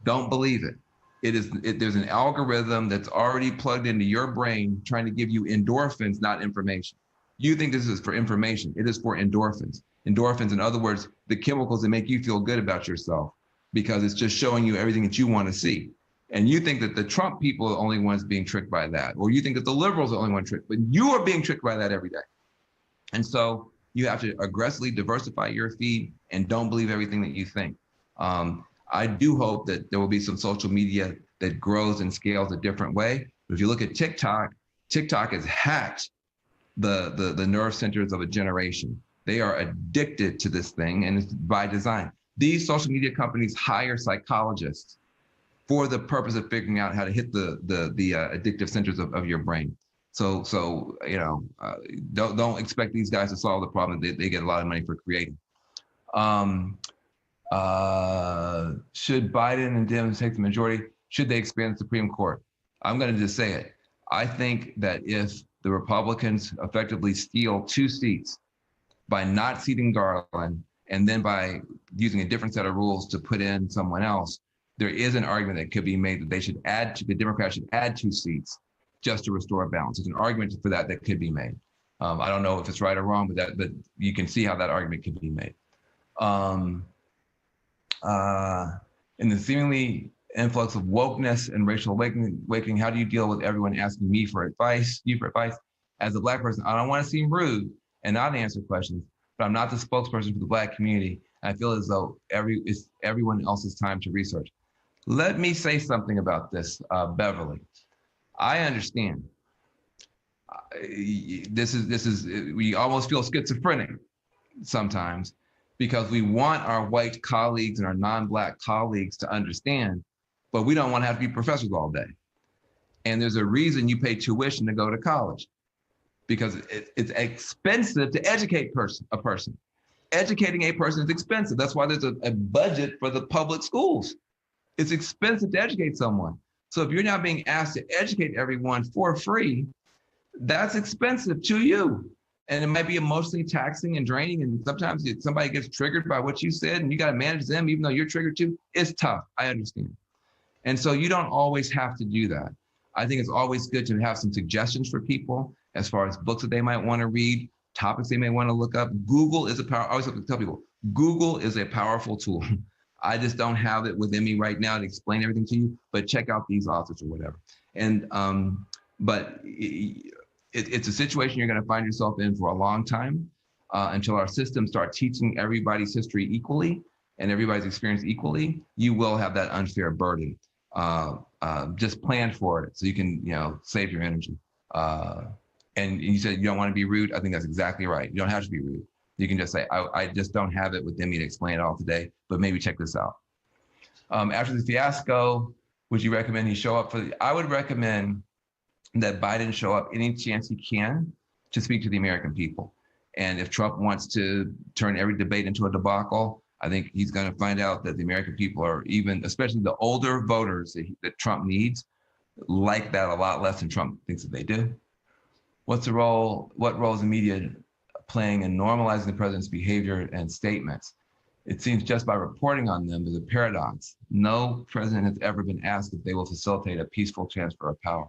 Don't believe it. There's an algorithm that's already plugged into your brain trying to give you endorphins, not information. You think this is for information. It is for endorphins. Endorphins, in other words, the chemicals that make you feel good about yourself, because it's just showing you everything that you want to see. And you think that the Trump people are the only ones being tricked by that, or you think that the liberals are the only ones tricked, but you are being tricked by that every day. And so you have to aggressively diversify your feed and don't believe everything that you think. I do hope that there will be some social media that grows and scales a different way. But if you look at TikTok, TikTok has hacked the nerve centers of a generation. They are addicted to this thing, and it's by design. These social media companies hire psychologists for the purpose of figuring out how to hit the addictive centers of your brain. So you know, don't expect these guys to solve the problem. They get a lot of money for creating. Should Biden and Dems take the majority? Should they expand the Supreme Court? I'm going to just say it. I think that if the Republicans effectively steal 2 seats by not seating Garland, and then by using a different set of rules to put in someone else, there is an argument that could be made that the Democrats should add 2 seats just to restore balance. There's an argument for that could be made. I don't know if it's right or wrong, but you can see how that argument could be made. In the seemingly influx of wokeness and racial awakening, how do you deal with everyone asking you for advice? As a Black person, I don't want to seem rude and not answer questions, but I'm not the spokesperson for the Black community. I feel as though it's everyone else's time to research. Let me say something about this, Beverly. I understand. We almost feel schizophrenic sometimes, because we want our white colleagues and our non-Black colleagues to understand, but we don't want to have to be professors all day. And there's a reason you pay tuition to go to college, because it's expensive to educate a person. Educating a person is expensive. That's why there's a budget for the public schools. It's expensive to educate someone. So if you're now being asked to educate everyone for free, that's expensive to you. And it might be emotionally taxing and draining. And sometimes somebody gets triggered by what you said and you got to manage them, even though you're triggered too. It's tough. I understand. And so you don't always have to do that. I think it's always good to have some suggestions for people as far as books that they might want to read, topics they may want to look up. Google is I always have to tell people, Google is a powerful tool. I just don't have it within me right now to explain everything to you, but check out these authors or whatever. And, but it's a situation you're going to find yourself in for a long time until our systems start teaching everybody's history equally and everybody's experience equally. You will have that unfair burden. Just plan for it so you can, save your energy. And you said you don't want to be rude. I think that's exactly right. You don't have to be rude. You can just say, I just don't have it within me to explain it all today, but maybe check this out. After the fiasco, would you recommend he show up I would recommend that Biden show up any chance he can to speak to the American people. And if Trump wants to turn every debate into a debacle, I think he's going to find out that the American people are especially the older voters that Trump needs, like that a lot less than Trump thinks that they do. What role is the media playing in normalizing the president's behavior and statements? It seems just by reporting on them, there's a paradox. No president has ever been asked if they will facilitate a peaceful transfer of power.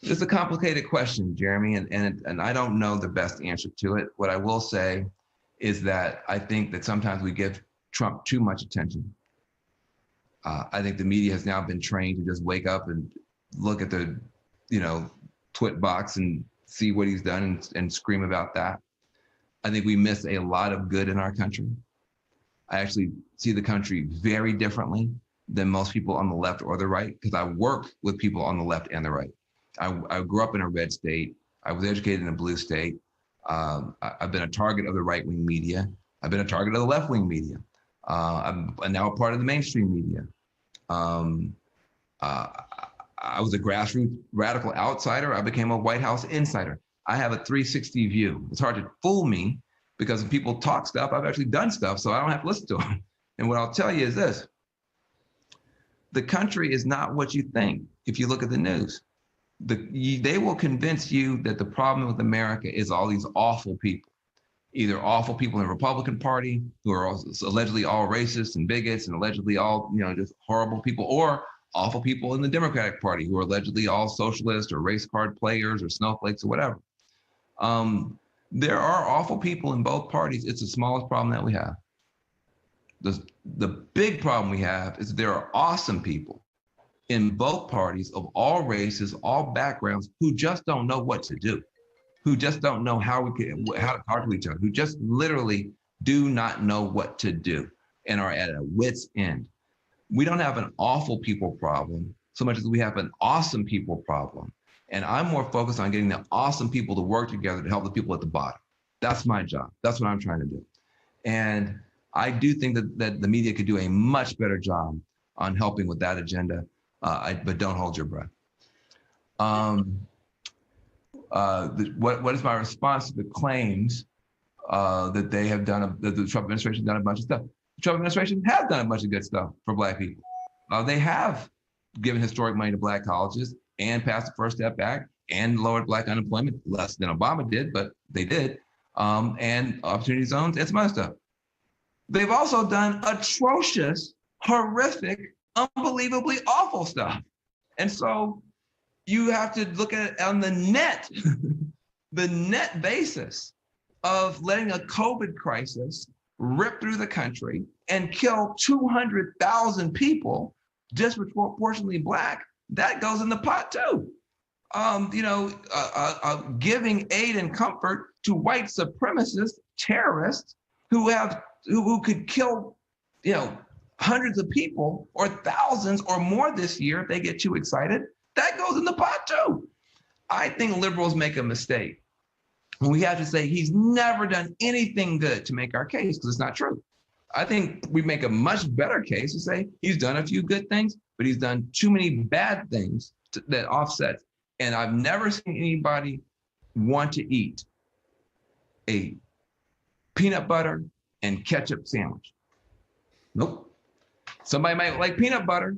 It's a complicated question, Jeremy, and I don't know the best answer to it. What I will say is that I think that sometimes we give Trump too much attention. I think the media has now been trained to just wake up and look at the, twit box and see what he's done and scream about that. I think we miss a lot of good in our country. I actually see the country very differently than most people on the left or the right, because I work with people on the left and the right. I grew up in a red state. I was educated in a blue state. I've been a target of the right-wing media. I've been a target of the left-wing media. I'm now a part of the mainstream media. I was a grassroots radical outsider. I became a White House insider. I have a 360 view. It's hard to fool me because when people talk stuff, I've actually done stuff, so I don't have to listen to them. And what I'll tell you is this: the country is not what you think if you look at the news. They will convince you that the problem with America is all these awful people, either awful people in the Republican Party who are allegedly all racist and bigots and allegedly all, just horrible people, or awful people in the Democratic Party who are allegedly all socialist or race card players or snowflakes or whatever. There are awful people in both parties. It's the smallest problem that we have. The big problem we have is there are awesome people in both parties of all races, all backgrounds, who just don't know what to do, who just don't know how to talk to each other, who just literally do not know what to do and are at a wit's end. We don't have an awful people problem so much as we have an awesome people problem. And I'm more focused on getting the awesome people to work together to help the people at the bottom. That's my job. That's what I'm trying to do. And I do think that the media could do a much better job on helping with that agenda, but don't hold your breath. What is my response to the claims that they have done, that the Trump administration done a bunch of stuff? The Trump administration has done a bunch of good stuff for Black people. They have given historic money to Black colleges and passed the First Step Act and lowered Black unemployment, less than Obama did, but they did, and opportunity zones and some other stuff. They've also done atrocious, horrific, unbelievably awful stuff. And so you have to look at it on the net, the net basis of letting a COVID crisis rip through the country and kill 200,000 people, disproportionately Black. That goes in the pot too. Giving aid and comfort to white supremacist terrorists who could kill, hundreds of people or thousands or more this year if they get too excited. That goes in the pot too. I think liberals make a mistake when we have to say he's never done anything good to make our case, because it's not true. I think we make a much better case to say he's done a few good things, but he's done too many bad things that offset. And I've never seen anybody want to eat a peanut butter and ketchup sandwich. Nope. Somebody might like peanut butter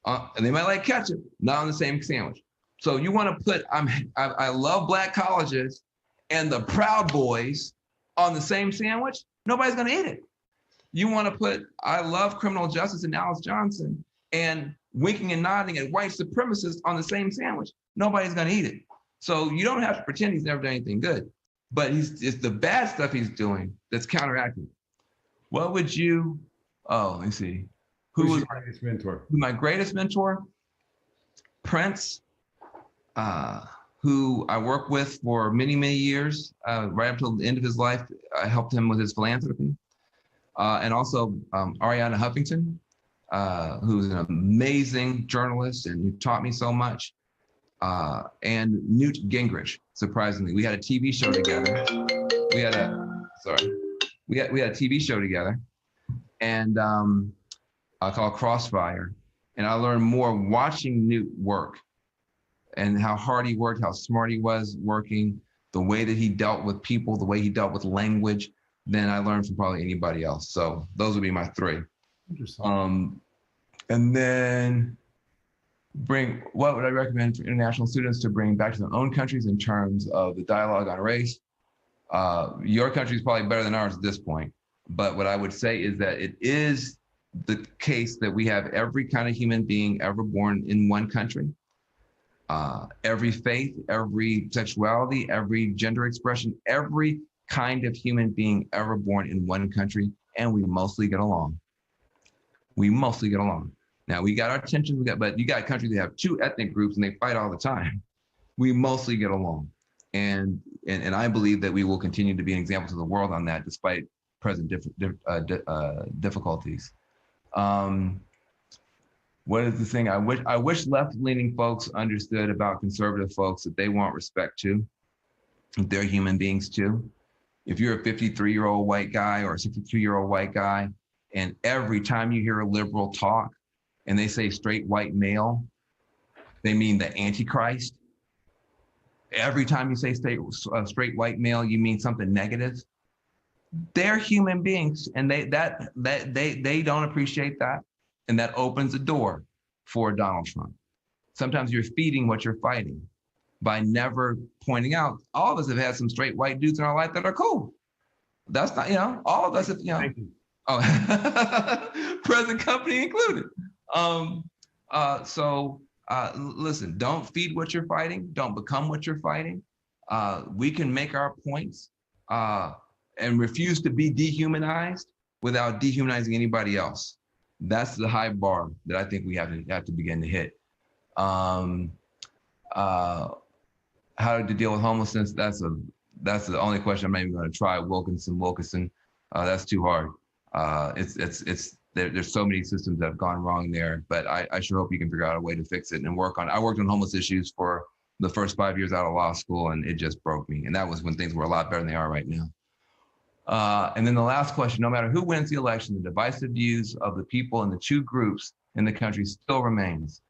and they might like ketchup, not on the same sandwich. So you want to put I love Black colleges and the Proud Boys on the same sandwich? Nobody's going to eat it. You want to put I love criminal justice and Alice Johnson and winking and nodding at white supremacists on the same sandwich? Nobody's going to eat it. So you don't have to pretend he's never done anything good, but it's the bad stuff he's doing that's counteracting. What would you? Oh, let me see. Who's your greatest mentor? My greatest mentor, Prince, who I worked with for many, many years, right up till the end of his life. I helped him with his philanthropy. And also Ariana Huffington, who's an amazing journalist and who taught me so much. And Newt Gingrich, surprisingly. We had a TV show together. We had a TV show together and called Crossfire. And I learned more watching Newt work and how hard he worked, how smart he was working, the way that he dealt with people, the way he dealt with language, than I learned from probably anybody else. So those would be my three. Interesting. And then what would I recommend for international students to bring back to their own countries in terms of the dialogue on race? Your country is probably better than ours at this point. But what I would say is that it is the case that we have every kind of human being ever born in one country. Every faith, every sexuality, every gender expression, every kind of human being ever born in one country, and we mostly get along. We mostly get along. Now we got our tensions, but you got countries that have two ethnic groups and they fight all the time. We mostly get along, and I believe that we will continue to be an example to the world on that, despite present difficulties. What is the thing I wish left-leaning folks understood about conservative folks, that they want respect too. They're human beings too. If you're a 53-year-old white guy or a 62-year-old white guy, and every time you hear a liberal talk and they say straight white male, they mean the Antichrist. Every time you say straight white male, you mean something negative. They're human beings, and they don't appreciate that. And that opens the door for Donald Trump. Sometimes you're feeding what you're fighting by never pointing out, all of us have had some straight white dudes in our life that are cool. That's not, all of us have, Thank you. Oh, present company included. Listen, don't feed what you're fighting. Don't become what you're fighting. We can make our points and refuse to be dehumanized without dehumanizing anybody else. That's the high bar that I think we have to begin to hit. How to deal with homelessness? That's the only question I'm not even going to try. Wilkinson. That's too hard. There's so many systems that have gone wrong there, but I sure hope you can figure out a way to fix it and work on it. I worked on homeless issues for the first 5 years out of law school, and it just broke me. And that was when things were a lot better than they are right now. And then the last question, no matter who wins the election, the divisive views of the people in the two groups in the country still remains.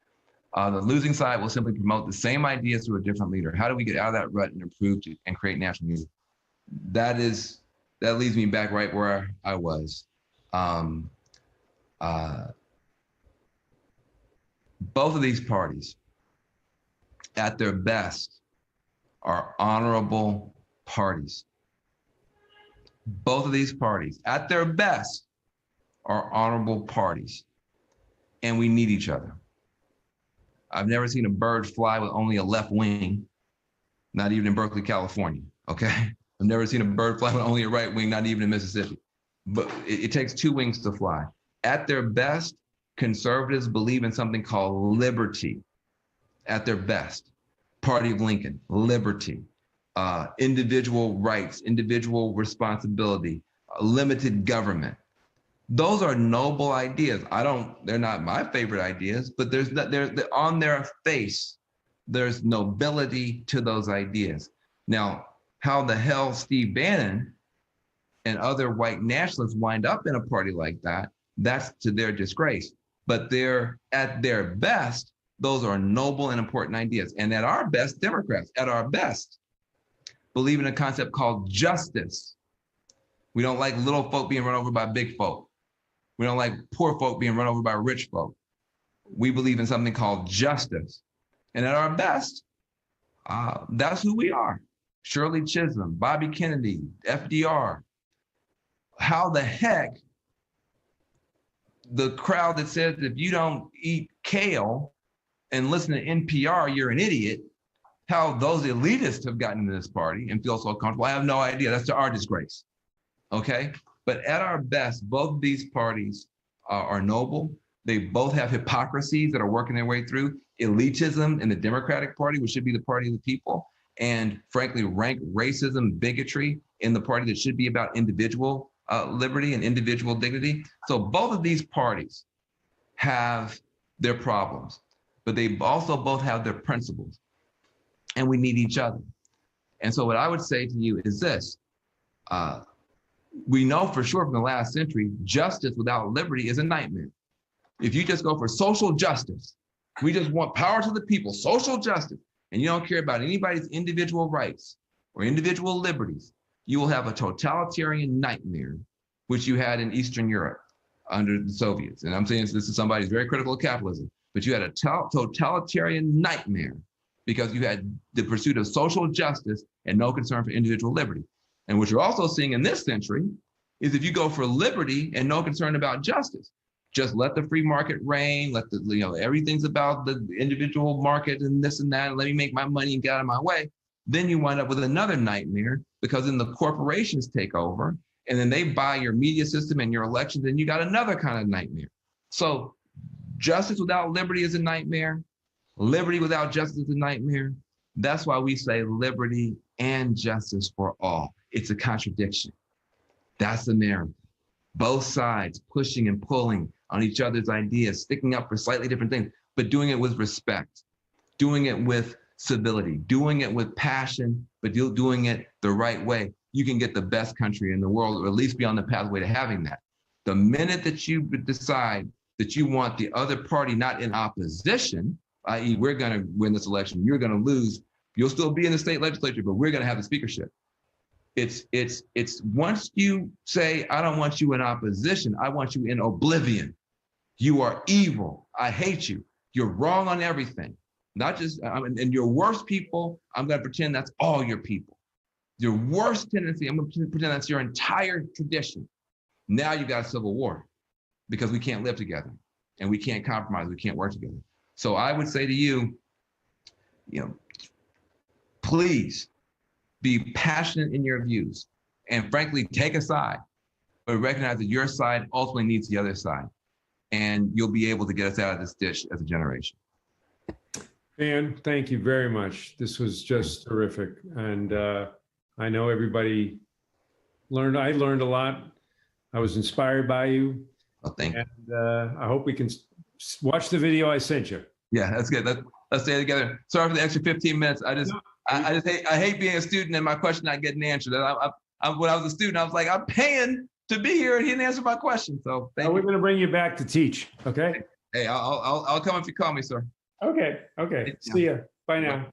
The losing side will simply promote the same ideas through a different leader. How do we get out of that rut and improve and create national unity? That leads me back right where I was. Both of these parties, at their best, are honorable parties. Both of these parties, at their best, are honorable parties, and we need each other. I've never seen a bird fly with only a left wing, not even in Berkeley, California, okay? I've never seen a bird fly with only a right wing, not even in Mississippi. But it takes two wings to fly. At their best, conservatives believe in something called liberty. At their best, Party of Lincoln, liberty. Individual rights, individual responsibility, limited government. Those are noble ideas. They're not my favorite ideas, but they're on their face, there's nobility to those ideas. Now, how the hell Steve Bannon and other white nationalists wind up in a party like that, that's to their disgrace. But they're at their best, those are noble and important ideas. And at our best, Democrats, at our best, believe in a concept called justice. We don't like little folk being run over by big folk. We don't like poor folk being run over by rich folk. We believe in something called justice. And at our best, that's who we are. Shirley Chisholm, Bobby Kennedy, FDR. How the heck the crowd that says if you don't eat kale and listen to NPR, you're an idiot, how those elitists have gotten into this party and feel so comfortable, I have no idea. That's to our disgrace, okay? But at our best, both of these parties are noble. They both have hypocrisies that are working their way through. Elitism in the Democratic Party, which should be the party of the people, and frankly, rank racism, bigotry in the party that should be about individual liberty and individual dignity. So both of these parties have their problems, but they also both have their principles, and we need each other. And so what I would say to you is this, we know for sure from the last century, justice without liberty is a nightmare. If you just go for social justice, we just want power to the people, social justice, and you don't care about anybody's individual rights or individual liberties, you will have a totalitarian nightmare, which you had in Eastern Europe under the Soviets. And I'm saying this is somebody who's very critical of capitalism, but you had a totalitarian nightmare because you had the pursuit of social justice and no concern for individual liberty. And what you're also seeing in this century is if you go for liberty and no concern about justice, just let the free market reign, let the, everything's about the individual market and this and that, and let me make my money and get out of my way, then you wind up with another nightmare because then the corporations take over and then they buy your media system and your elections, and you got another kind of nightmare. So justice without liberty is a nightmare. Liberty without justice is a nightmare. That's why we say liberty and justice for all. It's a contradiction. That's America. Both sides pushing and pulling on each other's ideas, sticking up for slightly different things, but doing it with respect, doing it with civility, doing it with passion, but doing it the right way. You can get the best country in the world, or at least be on the pathway to having that. The minute that you decide that you want the other party not in opposition, i.e. we're gonna win this election, you're gonna lose, you'll still be in the state legislature, but we're gonna have the speakership. It's once you say, I don't want you in opposition, I want you in oblivion. You are evil, I hate you, you're wrong on everything. Not just, and your worst people, I'm gonna pretend that's all your people. Your worst tendency, I'm gonna pretend that's your entire tradition. Now you got a civil war because we can't live together and we can't compromise, we can't work together. So I would say to you, please be passionate in your views and frankly, take a side, but recognize that your side ultimately needs the other side. And you'll be able to get us out of this ditch as a generation. Dan, thank you very much. This was just terrific. And I know everybody learned, I learned a lot. I was inspired by you. Well, thank you. And I hope we can watch the video I sent you. Yeah, that's good. Let's stay together. Sorry for the extra 15 minutes. I hate being a student and my question not getting answered. When I was a student, I was like, I'm paying to be here, and he didn't answer my question. So thank you. We're going to bring you back to teach. Okay. Hey, I'll come if you call me, sir. Okay. See ya. Bye now.